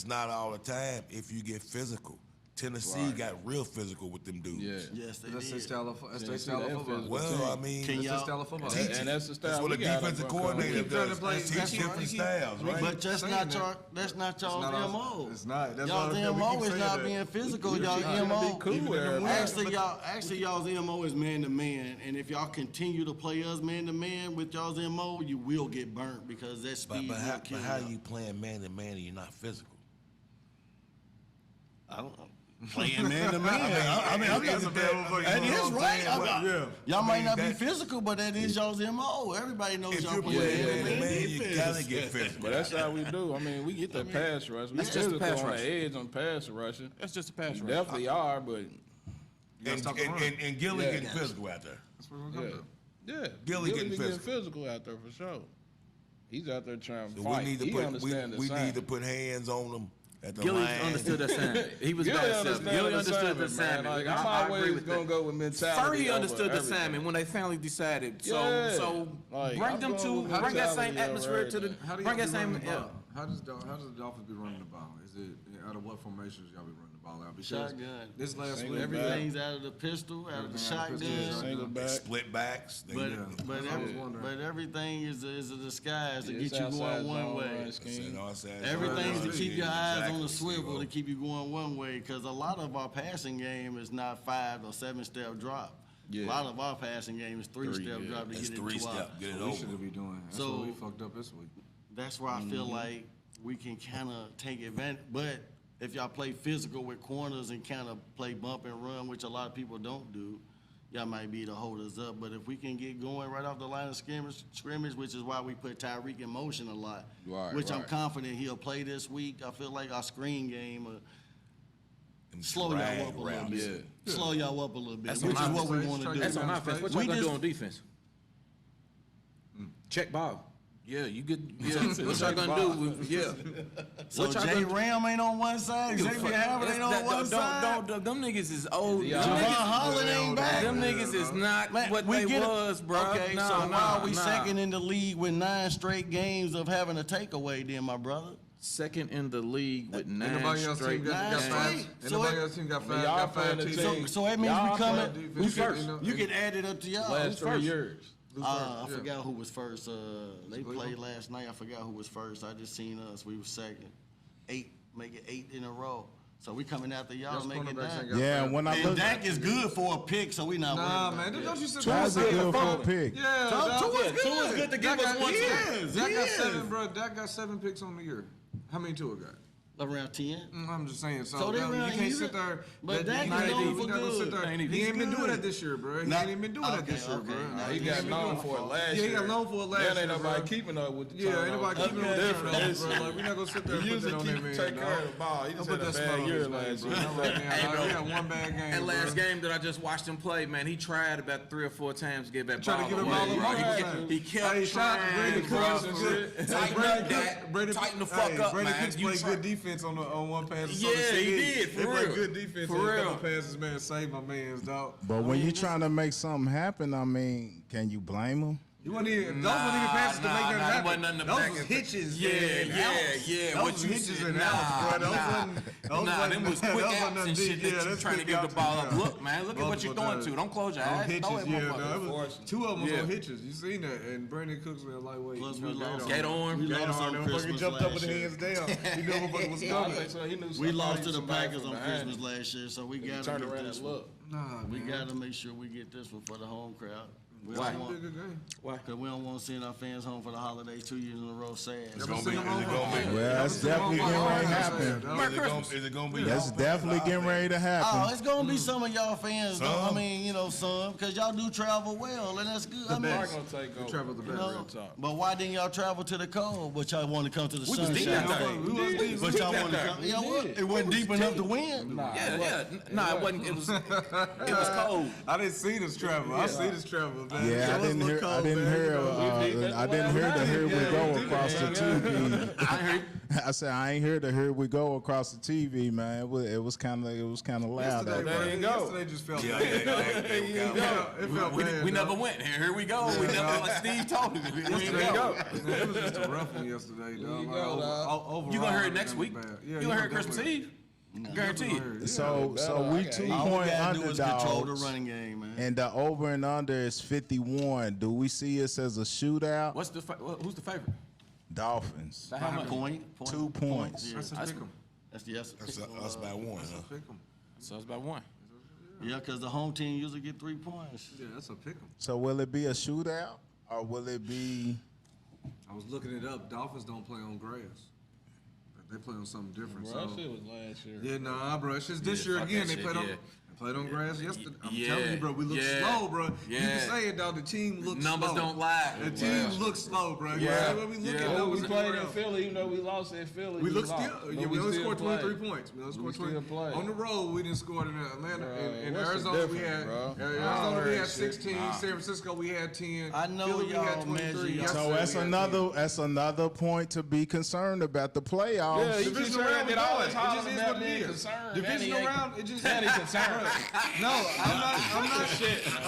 not all the time if you get physical. Tennessee got real physical with them dudes. yes, they That's their did. style of football. Well, I mean, Can That's their y'all- style of football. And that's the style that's what a we got defensive up front. coordinator We keep trying to does. play- Teach that's different right. styles, right? But that's saying not that. y'all's It's not MO. it's not. That's Y'all's why we MO keep is saying not that. being physical. Y'all Y'all trying to MO. be cool with everybody. Actually, y'all's MO is man to man, and if y'all continue to play us man to man with y'all's MO, you will get burnt because that speed But will kill how y'all. you playing man to man and you're not physical? I don't know. Playing man to man. I mean, I'm That's just a bad motherfucker. that You know is what I'm right. saying? Yeah. Y'all might not be that- physical, but that is y'all's MO. Everybody knows If y'all you're playing playing man to man to man man, you defense. gotta get physical. But that's how we do. I mean, we get that pass rush. We That's just physical a pass on rush. the edge on pass rushing. That's just a pass We rush. definitely are, but And Gilly getting physical out there. That's what we're gonna do. yeah, Gilly Gilly getting be physical. out there for sure. He's out there trying to So fight. we need to He put understand the we sign. need to put hands on them at the Gilly line. understood that assignment. He was Gilly bad seven. Gilly understood the assignment. Like, I I'm agree always with gonna that. go with mentality. Fergie over understood the everything. assignment when they finally decided. Yeah. So Like, bring I'm them going to with bring that same mentality atmosphere over to the everything. How do bring y'all that be running same the ball? How does the Dolphins be running the ball? Is it out of what formations y'all be running the ball out? Because Shotgun. this last Single week, Everything's out of the pistol, out of the Everything out of the shotgun. pistol, Single They back. split backs. They, But, Yeah. but, That's what I was wondering. but everything is a disguise to It's get you outside going one zone way. run scheme. Everything's to keep your eyes on the Exactly. swivel to keep you going one way, because a lot of our passing game is not 5 or 7 step drop. Yeah. A lot of our passing game is 3 step yeah. drop to It's get it 3 to our. step. Get it we over. should be doing. That's So- what we fucked up this week. That's where I feel like we can kind of take advantage. But if y'all play physical with corners and kind of play bump and run, which a lot of people don't do, y'all might be able to hold us up. But if we can get going right off the line of scrimmage, which is why we put Tyreek in motion a lot, Right, which I'm right. confident he'll play this week. I feel like our screen game Them slow drag y'all up a little routes. bit. Slow y'all up a little bit, That's which is on what we offense. want to do. That's on offense. What We y'all gonna do just- on defense? Check ball. Yeah, you good. Yeah, what y'all Check gonna ball. do? Yeah. So What y'all Jay gonna- Ram ain't on one side, Xavier Howard ain't on one side. Them niggas is old. Yeah. Them Javon niggas- Holland ain't back. Them niggas is not Man, what we they get it. was, bro. Okay, Nah, so why nah, are we nah. second in the league with 9 straight games of having a takeaway then, my brother? Second in the league with 9 Anybody else straight team got Nine five? straight. So Anybody it- else team got I five? mean, y'all Got five playing the teams? team. So that means Y'all we coming. playing Who's defense, first? You can add it up to y'all. Last Who's 3 first? years. I Yeah. forgot who was first. They Cleveland? played last night. I forgot who was first. I just seen us. We were second. 8, make it 8 in a row. So we coming after y'all Y'all's to make it cornerbacks ain't 9. got Yeah, five. when I And look, Dak is good for a pick, so we not Nah, worried man, about don't that. you sit Tua's there and good say for a fuck. pick. Yeah, Tua's good. Tua's good to give Dak us got- one he too. is. Dak He got is. 7, bro. Dak got 7 picks on the year. How many Tua got? Around 10. I'm just saying. So, So they you run can't even. sit there. But Dak he is ain't known even- for he not gonna sit good. there. Ain't He he? ain't been He's doing good. that this year, bro. He Nah, ain't even been doing that this year, okay, bro. nah, He got known for it last Yeah, year. he got known for it last Yeah, year. ain't nobody bro. keeping up with the Yeah, ain't nobody keeping on different. different, bro. Like, we're not gonna sit there and He put that usually on that man, take care of the dog. ball. He Don't just put had a that smell bad on year his name, last bro. year. Not right now, Hey, dog. bro. We had one bad game, That last bro. game that I just watched him play, man, he tried about 3 or 4 times to get that Tried to ball give it away, ball bro. away. He kept Hey, shout out to trying, Brady bro. Cooks and shit. Tighten up, Dak. Tighten the fuck up, Brady man. Cooks You played try- good defense on one pass. Yeah, he did, for He played real. good defense For on a real. couple passes, man. Save my man's, dog. but when you trying to make something happen, I mean, can you blame them? You wasn't even, those wasn't even passes to make that it happen. wasn't nothing to Those back was it. hitches. Yeah, and yeah, outs. yeah. Those What was you hitches said, and nah, outs, bro. Those nah. wasn't. Those Nah, wasn't- them was quick those outs wasn't and deep. shit that Yeah, you that's trying to quick give the outs, ball up. yeah. Look, man, look at what you're Multiple throwing to. times. Don't close your On eyes. hitches, Throw it, yeah, motherfucker. no, it was, 2 of them was Yeah. on hitches. You seen that? And Brandon Cooks went lightweight. Plus You we know, lost. Skate on. We Gator lost on on them. Christmas Fucking jumped up with last the year. hands down. He knew motherfucker was I coming. think so. He knew We somebody- lost to the somebody Packers from on behind Christmas him. last year, so we He got to turned get around this and one. looked. Nah, We man. got to make sure we get this one for the home crowd. We Why? don't want, Good game. because we don't want to send our fans home for the holidays 2 years in a row sad. It's gonna be. Is it gonna be? Well, that's definitely getting ready to happen. Is it gonna be? That's definitely getting ready to Oh, happen. it's gonna be some of y'all fans, though. I Some? mean, you know, some, because y'all do travel well, and that's good. I mean, Mark gonna take over. Travel the you best. know, talk. but why didn't y'all travel to the cold? But y'all want to come to the We was deep sunshine. out there. We was deep. But y'all want to come. Yeah, what? It wasn't deep enough to win. Yeah. Nah, it wasn't. It was cold. I didn't see this travel. I see this travel, man. Yeah, I didn't hear. I didn't hear. I didn't hear the "Here We Go" across the TV. I heard. I said I ain't heard the "Here We Go" across the TV, man. It was kind of loud. Yesterday, out there. There you go. Yesterday just felt Yeah, bad. yeah. It felt bad. We dog. never went. Here we go. We never, like Steve told me. We ain't go. Man, it was just a rough one yesterday, dog. you go, dog. Overall, You gonna hear it was next kinda week? bad. You Yeah, gonna hear it definitely. Christmas Eve? Guarantee you. So we 2 All we point gotta do is control the underdogs, running game, man. and the over and under is 51. Do we see us as a shootout? What's the who's the favorite? Dolphins. By how much? Point. 2 points. Yeah. That's a pick 'em. That's the yes. That's us by one. Huh? Pick 'em. So it's about 1. Yeah, because the home team usually get 3 points. Yeah, that's a pick 'em. So will it be a shootout or will it be? I was looking it up. Dolphins don't play on grass. They play on something different. Bro, that So. shit was last year. Yeah, nah, bro. It's just this Yeah, year fuck again. that They shit, played on. yeah. Played on grass yesterday. I'm Yeah. telling you, bro, we look slow, bro. You can say it, dog. The team looks slow. Numbers don't lie. The team looks slow, bro. Yeah. When we look at Well, numbers we played in around. Philly, even though we lost in Philly. We look lost. still. But Yeah, we only still scored played. 23 points. We only scored still 20. played. On the road, we didn't score in Atlanta. In what's the Arizona, we difference, had bro? Arizona, we had Shit. 16. San Francisco, we had 10. I know Philly, we had y'all 23. measure y'all. Yesterday, So that's we had another 10. another point to be concerned about the playoffs. Yeah, he Division just round, said we that all going. the It time just is about what it being is. concerned. Divisional round, it just That ain't concerned. No,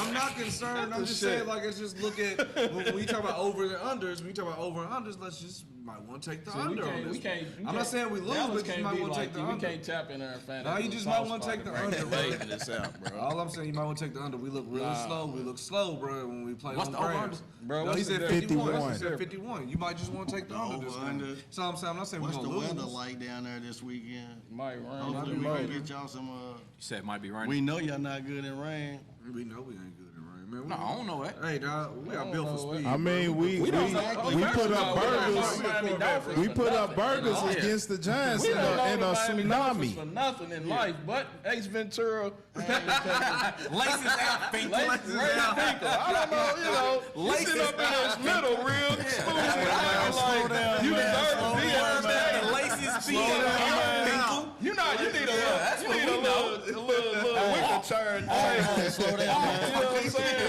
I'm not concerned. I'm just saying, like, let's just look at when we talk about over and unders. When we talk about over and unders, let's just might want to take the under on this. I'm not saying we lose, but you might want to take the under. We can't tap in there and find Nah, you just might want to take the under, bro. this out, bro. All I'm saying, you might want to take the under. We look really slow. We look slow, bro, when we play What's on the grass. over-under? Bro, No, he what's the said difference? 51. He said 51. You might just want to take the under this Over-under. time. So I'm saying, I'm not saying we're What's the going to weather lose. like down there this weekend? Might rain. Hopefully we can get y'all some. You said it might be raining. We know y'all not good in rain. We know we ain't good in rain, man. No, I don't know that. Hey, dog, we are built for speed. I mean, we put up burgers. We put up burgers against the Giants in a tsunami. For nothing in life, but Ace Ventura. Laces out, Finkel. I don't know, you know. Laces Sit up in this middle real smooth. Like, you deserve to be out there. Laces feet out, Finkel. You know, you need a little wicker turn. Slow down, You man. know what I'm saying?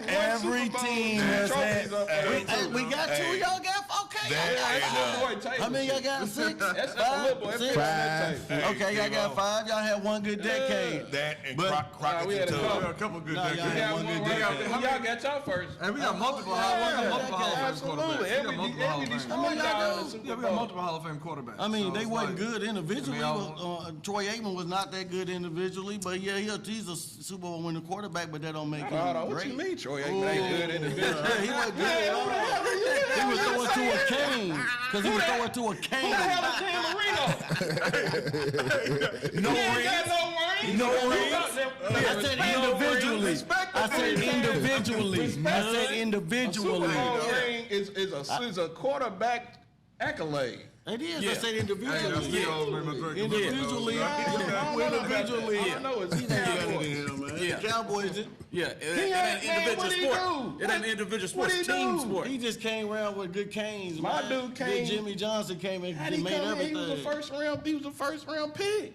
Every team has had. Hey, we got two. Y'all got okay. How many y'all got? 6, That's a 5, little boy. 6. 5. Okay, y'all got 5. Y'all had one good decade. That and But- Crockett we had a Tub. couple. a couple good No, y'all had one good decade. Y'all got y'all first. And we got multiple Hall of Fame quarterbacks. Absolutely. We got multiple Hall of Fame. How many y'all do? Yeah, we got multiple Hall of Fame quarterbacks. I mean, So they it's wasn't like- good individually. I mean, Troy Aikman was not that good individually, but yeah, he's a Super Bowl winning quarterback, but that don't make him Hold on, what great. you mean, Troy Aikman ain't good individually? Yeah, he wasn't good at all. He was throwing to a cane because he was throwing to a cane. Who the hell is Dan Marino? No He ain't ring. got no ring. No ring. I I said individually. I said individually. I said Super individually. Bowl ring is a quarterback accolade. It is. Yeah. I said Hey, that's individually. the old man, my drink. Individually. Individually. I know it's Yeah. Yeah. The Cowboys. Yeah, it ain't an individual what he sport. do? It ain't an individual What sport. he It's team do? sport. He just came around with good canes. My man. dude came- Good Jimmy Johnson came in How'd and he made come in? everything. He was a first round pick.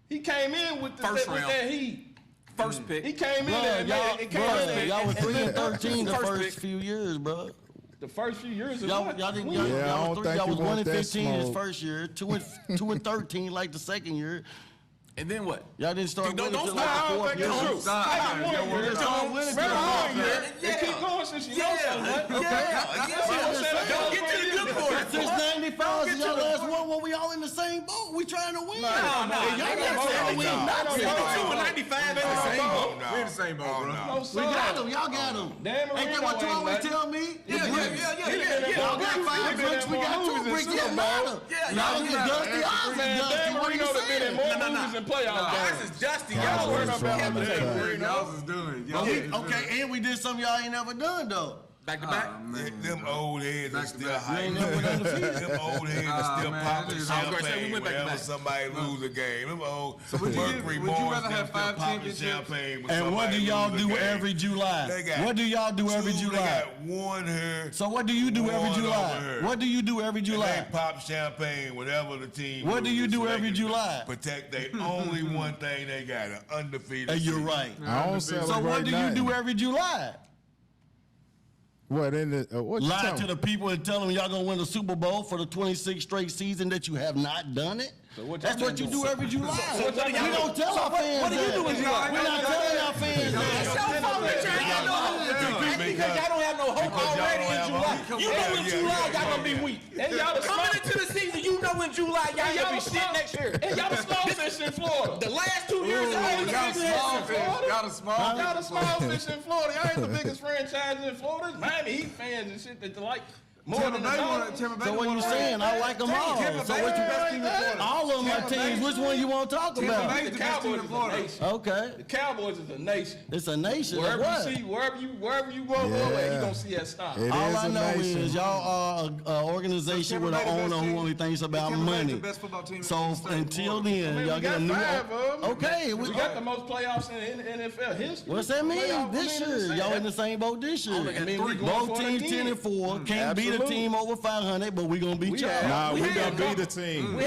He came in with First round. that heat. First pick. He came in Bruh, there. y'all was 3-13 the First first pick. few years, bro. The first few years of Y'all what? didn't. When? Y'all, Yeah, I y'all don't was think y'all you was want 1-15 that his smoke. first year, 2-13 like the second year. And then what? Y'all didn't start Don't winning till stop. like I the don't fourth think year. it's true. Stop. I got Yeah, one yeah, year. yeah. Start winning Remember till one the year. Yeah. It keep going since you know something. Yeah. Right? Don't get to the good part. Since 95 is y'all last one when we all in the same boat. We trying to win. No. Y'all not trying to win. Not no, trying to no. win. 95 in the same boat. We in the same boat, bro. No, We got them. Y'all got them. Dan Ain't that what you Marino always ain't tell me? Yeah. Y'all got 5 bricks. We got 2 bricks. It don't matter. Y'all get dusty. Ours is Man, dusty. Dan What are Marino you done been in saying? more movies and playoff Ours games. is Dusty. Y'all Y'all was worried about wrong Kevin with Dan that. Marino. Y'all is doing. Y'all is doing. Okay, and we did something y'all ain't never done though. Back to back. Them old heads are still You hype. ain't never went undefeated. Them old heads are still man, popping that is- I was gonna say, we champagne went back to whenever back. somebody lose a game. Them old would you Mercury would you boys rather have still 5 popping championships? champagne when And what do somebody y'all lose a do game. every July? They got What do y'all do every two, July? They got one here. So what do you do every one over July? here. What do you do every And July? they pop champagne whenever the team What do you loses, do so they every can July? Protect their only one thing they got, an undefeated And you're season. right. I don't So celebrate what do you nothing. do every July? What in the what you Lie talking? to the people and tell them y'all gonna win the Super Bowl for the 26th straight season that you have not done it? what That's y'all what you been do every July. what y'all We been don't tell our fans what do you that. do in July? We're not telling our fans that. Because y'all don't have no hope Because y'all already don't in have July. hope. You know in Yeah, July yeah, y'all gonna be yeah. weak. And y'all the Coming small- into the season, you know in July y'all and gonna be shit next year. And y'all the small fish in Florida. The last 2 years, y'all ain't the Y'all biggest small fish in fish. Florida. Y'all the small fish. Y'all the small fish in Florida. Y'all ain't the biggest franchise in Florida. It's Miami Heat fans and shit that like. Tampa Bay won. So what you saying? I like them all. So what you all of my teams? Which one you want to talk about? The Cowboys is a nation. Okay. The Cowboys is a nation. It's a nation. Wherever What? you see, wherever you go away, you gonna see that style. It All is I a know nation. is y'all are an organization with an owner who only thinks about money. So until then, y'all get a new. Okay, we got the most playoffs in NFL history. What's that mean? This year, y'all in the same boat this year. Both teams 10-4. Can't beat a team over 500, but we gonna beat y'all. Nah, we gonna beat the team. We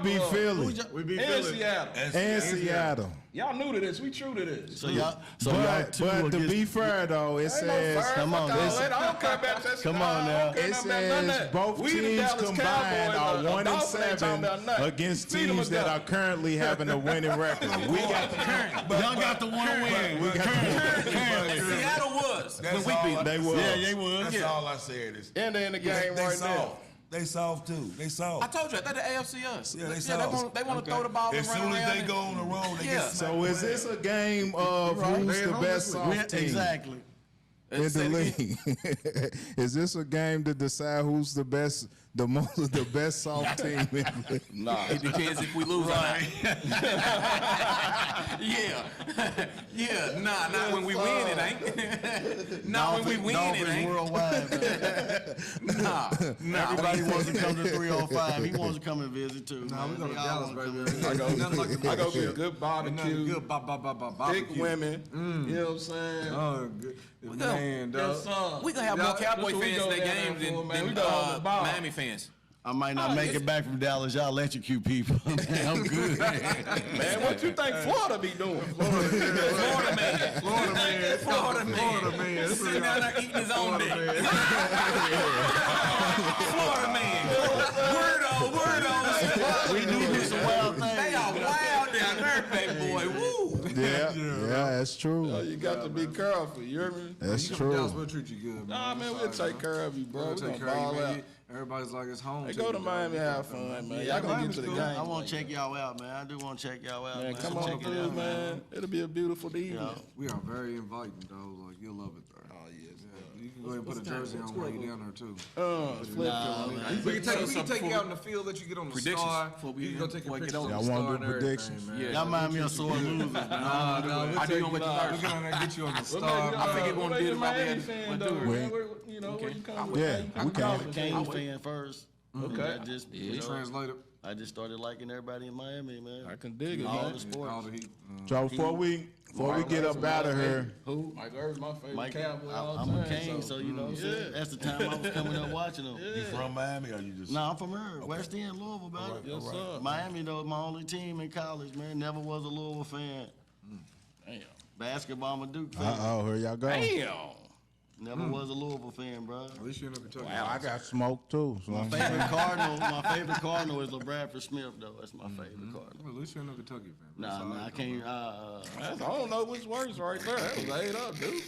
beat Philly. We beat And Philly. Seattle. And Seattle. Y'all new to this. We true to this. So y'all, But to be fair though, it says Come on, I don't care about that. Come on now. it says both teams combined are 1-7 against teams that are currently having a winning record. We got the current. Y'all got the one win. We got the Seattle was. That's When all we beat I- They was. Yeah, they was. That's all I said is And they in the game they right now. soft. They soft too. They I soft. told you, I thought the AFC us. Yeah, they they soft. want to throw the ball As and soon run as around. they go on the road, they Yeah. get smacked. So is this a game of who's the best soft team Exactly. in the league? Is this a game to decide who's the best, the best soft team in the league? Nah. It depends if we lose or not. Yeah. Nah, not when we win, it ain't. Not when we win, it Dolphins ain't. worldwide, man. Nah. Everybody wants to come to 305. He wants to come and visit too. Nah, we man. go to They all Dallas, wanna come baby. and I visit. go get a good barbecue, Good barbecue. thick women. You know what I'm saying? Oh, good. Man, dog. We gonna have more Y'all- Cowboy that's what we fans go in that down game there for, than, man. than We go on the ball. Miami fans. I might not make it back from Dallas. Y'all electrocute people. Man, I'm good. Man, what you think Florida be doing? Florida man. Florida man. Florida man. Florida man. He's sitting down there eating his own dick. Florida man. Weirdo. We do some wild things. They are wild down there, baby boy. Woo. Yeah, that's true. You got to be careful. You hear me? That's You come to Dallas, true. we'll treat you good, man. Nah, man, we'll take care of you, bro. We'll We take gonna care of ball you, out. man. Everybody's like it's home. Hey, to go you, to dog. Miami, have fun, man. Y'all gonna get to the game. I want to check y'all out, man. I do want to check y'all out, Man, man. come Check on it through, out, man. It'll be a beautiful evening. We are very inviting, dog. Like, you'll love it there. Oh, yes. You can go ahead and put a jersey on while you're down there, too. Flip We can take you out in the field, let you get on the Predictions star. before we You can go take a get picture on on Y'all the wanna star do and predictions? everything, man. Y'all mind me of sore losers. Nah, I do we'll want take you you to out. We'll get on there and get you on the star. I think it won't do it about Miami that. fan, But though, do it. man. You know, where you come Yeah, from? we can. I'm a Kane fan first. Okay. I just, Translated. I just started liking everybody in Miami, man. I can dig it, All man. the sports. All the heat. So before we get up out of here, Who? Mike Irv's my favorite Mike, Cowboy all I'm the a time. Kane, so you know what I'm saying? That's the time I was coming up watching them. You from Miami or you just? No, I'm from here, West End, Louisville, baby. Yes, sir. Miami, though, my only team in college, man. Never was a Louisville fan. Damn. Basketball, I'm a Duke fan. here y'all go. Damn. Never was a Louisville fan, bro. At least you're in Kentucky. I got smoke too. So My favorite Cardinal is LeBradford Smith, though. That's my favorite Cardinal. At least you're in Kentucky, fan. Nah, I can't. I don't know which words right there. That was laid up, dude.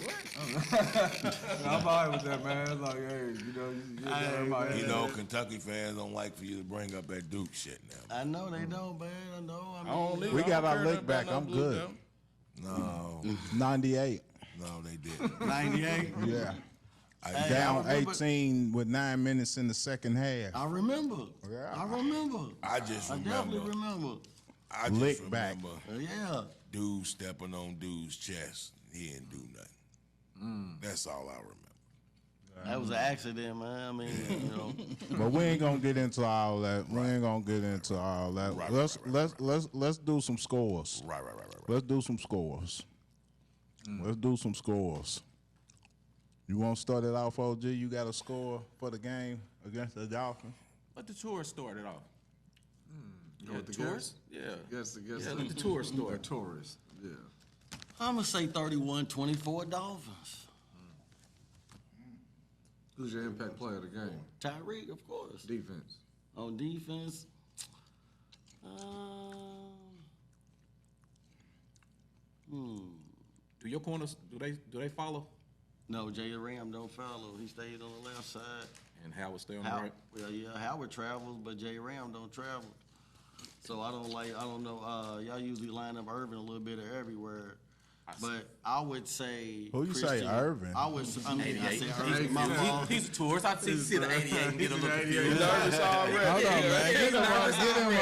I'm all right with that, man. It's like, hey, everybody. You know, Kentucky fans don't like for you to bring up that Duke shit now. I know they don't, man. I know. I don't need we I got don't our care lick nothing back. about I'm no blue good. them. No, 98. no, they didn't. 98. Yeah. Hey, Down I remember- 18 with 9 minutes in the second half. I remember. Yeah. I remember. I just I definitely remember. I just Lick back. remember Yeah. dude stepping on dude's chest. He didn't do nothing. That's all I remember. That was an accident, man. I mean, you know. But we ain't gonna get into all that. We ain't gonna get into all that. Right, Let's do some scores. Right. Let's do some scores. Let's do some scores. You want to start it off, OG? You got a score for the game against the Dolphins? Let the tourists start it off. Go with the Tourists? Yeah. Guess. Yeah, let the tourists start. Tourists. Yeah. I'm going to say 31-24 Dolphins. Who's your impact player of the game? Tyreek, of course. Defense. On defense, Do your corners, do they follow? no, Jay Ram don't follow. He stayed on the left side. And Howard stay on the How, right? well, yeah, Howard travels, but Jay Ram don't travel. So I don't know. Y'all usually line up Irvin a little bit of everywhere. But I would say Who you say, Christian- Irvin? I would. I mean, I 88. say Irvin. My fault. He's a tourist. I see the 88 and get a little confused. Nervous already. Hold on, man. Get him up out of here. Bring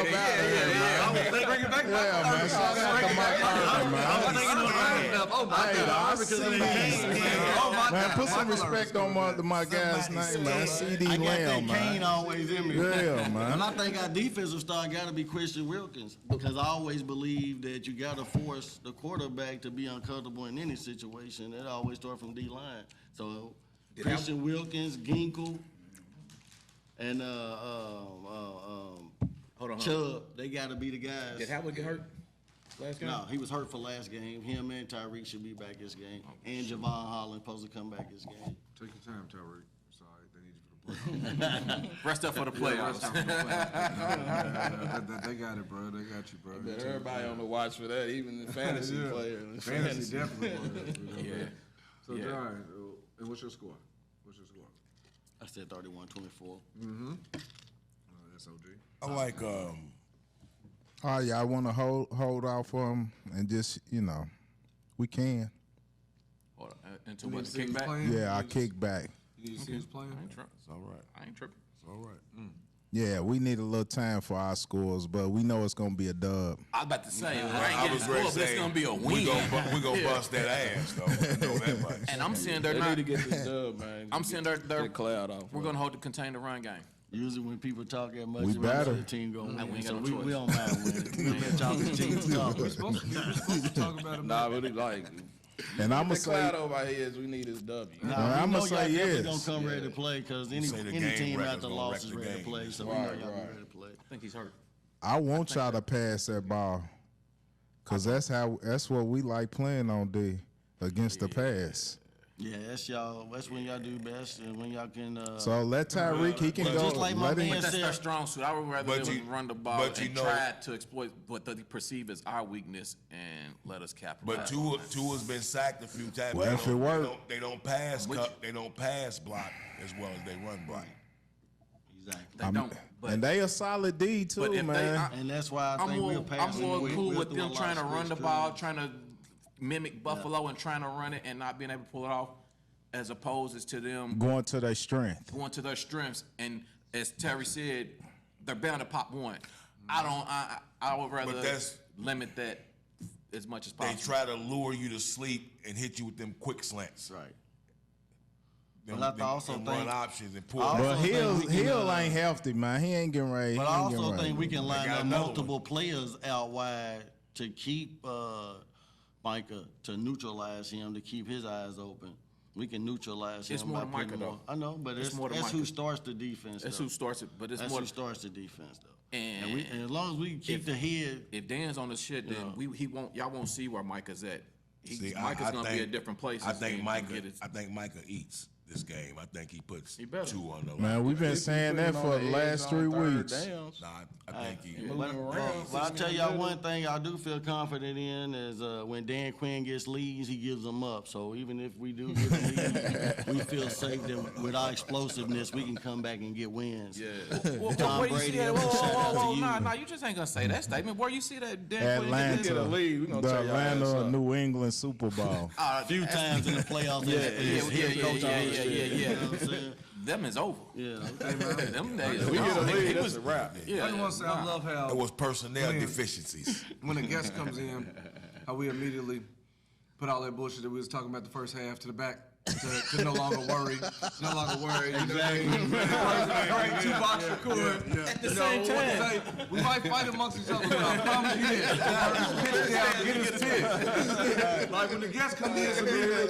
it back. Yeah, man. Shout out to Mike Irvin, man. Oh my Hey, God. I see. Man, put some respect on my guy's name, man. CD I got Lamb, that Kane man. always in me. Yeah, man. And I think our defensive star got to be Christian Wilkins because I always believe that you got to force the quarterback to be uncomfortable in any situation. It always starts from D-line. So Christian Wilkins, Ginkle, and Chubb, they got to be the guys. Did Howard get hurt last game? No, he was hurt for last game. Him and Tyreek should be back this game. And Javon Holland supposed to come back this game. Take your time, Tyreek. Sorry, they need you for the playoffs. Rest up for the playoffs. They got it, bro. They got you, bro. But everybody on the watch for that, even the fantasy players. Fantasy definitely. Yeah. So, John, and what's your score? I said 31-24. That's OG. I like Oh, yeah, I want to hold out for him and just, we can. Hold on. Until what? The kickback? Yeah, I kick back. You need to see who's playing? it's all right. I ain't tripping. It's all right. Yeah, we need a little time for our scores, but we know it's going to be a dub. I was about to say, I was ready to it's say going to be a win. we gonna bust that ass though. I know that much. And I'm seeing they're They not. need to get this dub, man. I'm seeing they're Get cloud off. we're going to hold the contain the run game. Usually when people talk that much, We it means better. the team going to We win. ain't So got no we choice. don't mind winning. We let y'all continue to talk. We're supposed to talk about it. Nah, but like, And I'm going the to say, cloud over our heads, we need this W. Nah, I'ma we know say y'all definitely yes. gonna come ready to play because any Say the any game team record's after gonna loss wreck is the ready to game. play. So we know y'all be ready to play. I think he's hurt. I want y'all to pass that ball because that's what we like playing on D against the pass. Yeah, that's y'all. That's when y'all do best and when y'all can. So let Tyreek, he can go. just like my let him- man That's their said- strong suit. I would rather But them you- run the ball but you and know- try to exploit what they perceive as our weakness and let us capitalize. But Tua's been sacked a few times. Well, if it work. They don't pass they don't pass block as well as they run block. Exactly. They don't. But, and they a solid D too, but if man. And that's why I I'm think more, we'll pass. I'm more and cool we'll with do a them lot trying to of run the switch ball, plays. trying to mimic Buffalo and trying to run it and not being able to pull it off, as opposed to them Going to their strength. going to their strengths. And as Terry said, they're bound to pop one. I would rather that's- limit that as much as They possible. try to lure you to sleep and hit you with them quick slants. Right. Them, But I also them think- run options and pull. I also But think Hill we can, ain't healthy, man. He ain't getting ready. But he I ain't getting also ready. think we can line got up another multiple players out wide to keep Micah, to neutralize him, to keep his eyes open. We can neutralize him. It's more by than Micah, putting though. more- I know, but It's it's more than that's who Micah. starts the defense. That's though. who starts it, but it's That's more. who starts the defense, though. And- And as long as we keep the head, If Dan's on the shit, then y'all won't see where Micah's at. See, Micah's gonna be think- at different places. I think and Micah. get it. I think Micah eats this game. I think he puts He better. 2 on the line. Man, we've been saying that for the last 3 weeks. Nah, I think he. but I'll tell y'all one thing I do feel confident in is when Dan Quinn gets leads, he gives them up. So even if we do get a lead, we feel safe that with our explosiveness, we can come back and get wins. Yeah. Tom Where you see Brady, that? I'm gonna shout out to you. Nah, you just ain't gonna say that statement. Where you see that? Dan Quinn Atlanta, get a lead, we gonna the tear your ass Atlanta up. New England Super Bowl. A few times in the playoffs, as head coach, I was- yeah. You know what I'm saying? Them is over. Yeah. Them days. We get a lead, It that's was a wrap. I just want to say I love how It was personnel deficiencies. when a guest comes in, how we immediately put all that bullshit that we was talking about the first half to the back. To no longer worry. No longer worry. You know what I mean? Break 2 box record. At the same time. We might fight amongst each other, but I promise you this. Pitch down, get his tip. Like when the guests come in,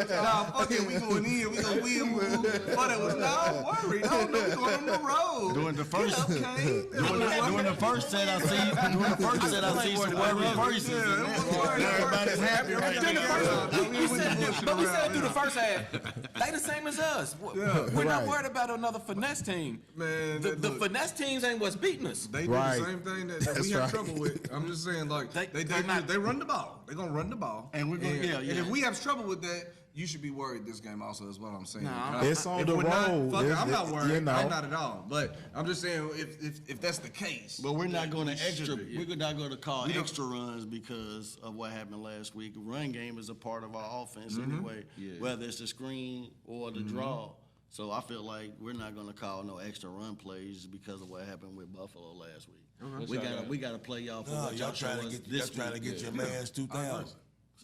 nah, fuck it, we going in, we gonna win. But it was, no, worry, no, we going on the road. During the first, Get up, Kane. during the first set, I see some worry faces. Everybody's happy right now. We said through the first half, they the same as us. We're not Right. worried about another finesse team. Man, the look. finesse teams ain't what's beating us. They do Right. the same thing that That's we have right. trouble with. I'm just saying, like They're not- they run the ball. They're gonna run the ball, And we're gonna- yeah. And if we have trouble with that, you should be worried this game also is what I'm saying. It's on the road. I'm not worried. You know. I'm not at all. But I'm just saying if that's the case. But we're not going to We're not going to call extra runs because of what happened last week. Run game is a part of our offense anyway, whether it's the screen or the draw. So I feel like we're not going to call no extra run plays because of what happened with Buffalo last week. We got to play y'all for what y'all trying to get your man's 2,000.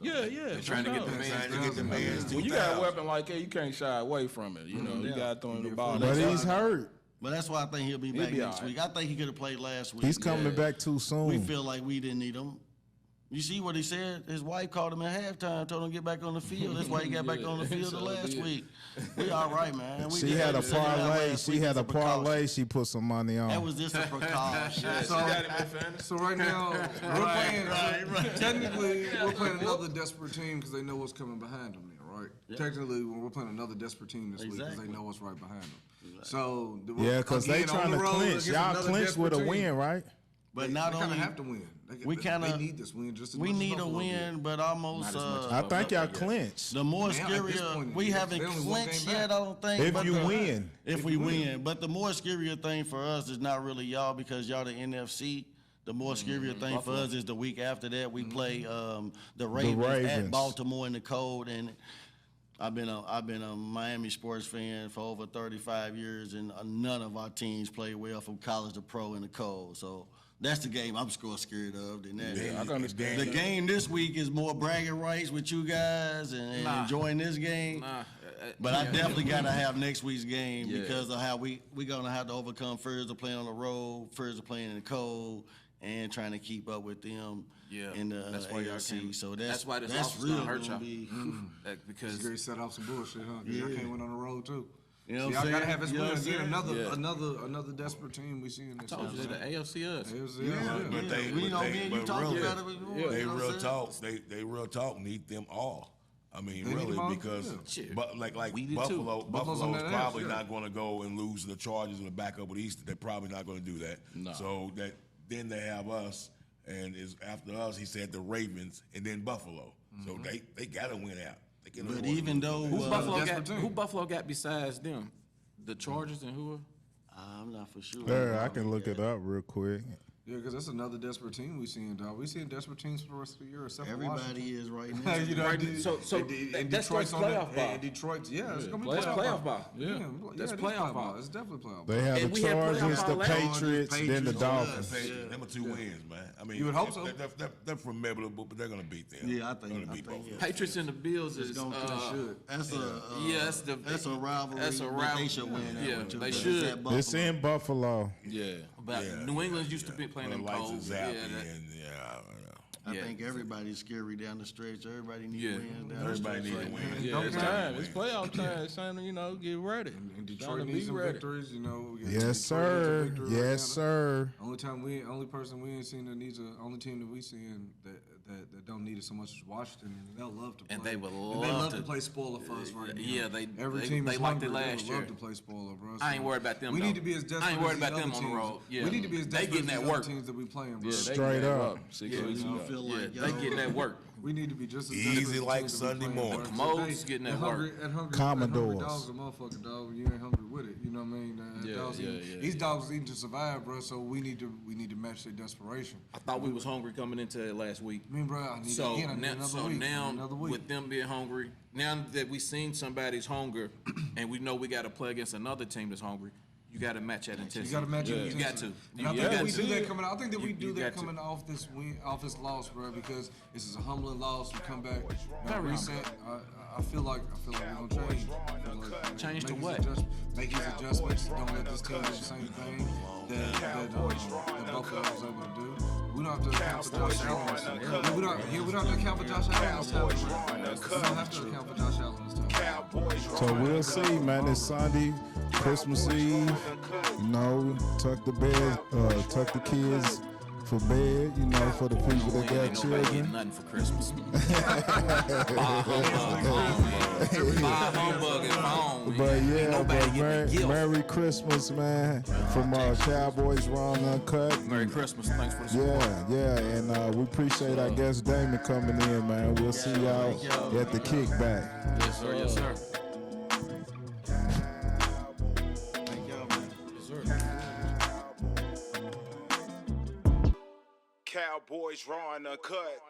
Yeah. Trying to get the man. When you got a weapon like that, you can't shy away from it. You know, you got to throw him the ball. But he's hurt. But that's why I think he'll be back next week. I think he could have played last week. He's coming back too soon. We feel like we didn't need him. You see what he said? His wife called him at halftime, told him to get back on the field. That's why he got back on the field the last week. We all right, man. She had a parlay. She had a parlay. She put some money on. That was just a precaution. So right now, we're playing. Technically, we're playing another desperate team because they know what's coming behind them. Right? Yeah. Technically, we're playing another desperate team this week because they know what's right behind them. Exactly. So because they trying to clinch. Y'all clinch with a win, right? But not only have to win. They need this win just as we much need as a win, but almost. I think y'all clinch. The more scarier we haven't clinched yet. I don't think. If you win, if we win, but the more scarier thing for us is not really y'all because y'all the NFC. The more scarier thing for us is the week after that we play the Ravens at Baltimore in the cold, and I've been a Miami sports fan for over 35 years, and none of our teams play well from college to pro in the cold. So that's the game I'm scared of. Than that. Yeah, I can understand. The game this week is more bragging rights with you guys and enjoying this game. But I definitely got to have next week's game because of how we gonna have to overcome fears of playing on the road, fears of playing in the cold, and trying to keep up with them in the AFC. So that's why this that's really hurt y'all. Because Gary set off some bullshit, huh? Because y'all can't win on the road too. You know y'all gotta have his win again. Another desperate team we see in this. I told you the AFC us. But they real talk. They real talk need them all. I mean, really, because but like Buffalo's probably not going to go and lose the Chargers in the backup with Easter. They're probably not going to do that. No. So that then they have us, and is after us, he said the Ravens, and then Buffalo. So they got to win out. But even though who Buffalo got besides them, the Chargers and who? I'm not for sure. Yeah, I can look it up real quick. Yeah, because that's another desperate team we seeing, dog. We seeing desperate teams for the rest of the year. Except everybody is right now. You know, so that's playoff ball. Detroit's, it's gonna be playoff ball. That's playoff ball. It's definitely playoff ball. They have the Chargers, the Patriots, then the Dolphins. Them are 2 wins, man. I mean, you would hope so. They're formidable, but they're gonna beat them. Yeah, I think Patriots and the Bills is that's a rivalry. That's a rivalry. They should win. Yeah, they should. It's in Buffalo. Yeah. New England's used to be playing them cold. I think everybody's scary down the stretch. Everybody needs to win. Everybody needs to win. Yeah, it's time. It's playoff time. It's time to, get ready. And Detroit needs some victories, Yes, sir. Yes, sir. Only person we ain't seen that needs only team that we seen that don't need it so much as Washington. They'll love to play. And they would love to play spoiler for us right now. Yeah, every team they liked it last year. Love to play spoiler, bro. I ain't worried about them. We need to be as desperate. I ain't worried as about them on the road. Yeah, we need to be as desperate as the other teams that we playing, bro. Straight up. 6 weeks ago. They getting that work. We need to be just as easy like Sunday morning. Commodes getting that work. Commodores. Dogs a motherfucking dog. You ain't hungry with it. You know what I mean? These dogs eating to survive, bro. So we need to match their desperation. I thought we was hungry coming into it last week. I mean, bro, I need another week. With them being hungry, now that we seen somebody's hunger, and we know we got to play against another team that's hungry. You got to match that intensity. You got to match it. You got to. I think that we do that coming. I think that we do that coming off this win, off this loss, bro. Because this is a humbling loss. We come back, reset. I feel like we're gonna change. Change to what? Make these adjustments. Don't let this team do the same thing that Buffalo was able to do. We don't have to account for Josh Allen. We don't have to account for Josh Allen this time. We don't have to account for Josh Allen this time. So we'll see, man. It's Sunday, Christmas Eve. Tuck the kids for bed. For the people that got children. Nothing for Christmas. Buy humbug and phone. But Ain't yeah, nobody but getting a gift. Merry Christmas, man, from Cowboys Raw and Uncut. Merry Christmas. Thanks for the support. Yeah, and we appreciate our guest Damon coming in, man. We'll see y'all at the kickback. Yes, sir. Yes, sir. Cowboys Raw and Uncut.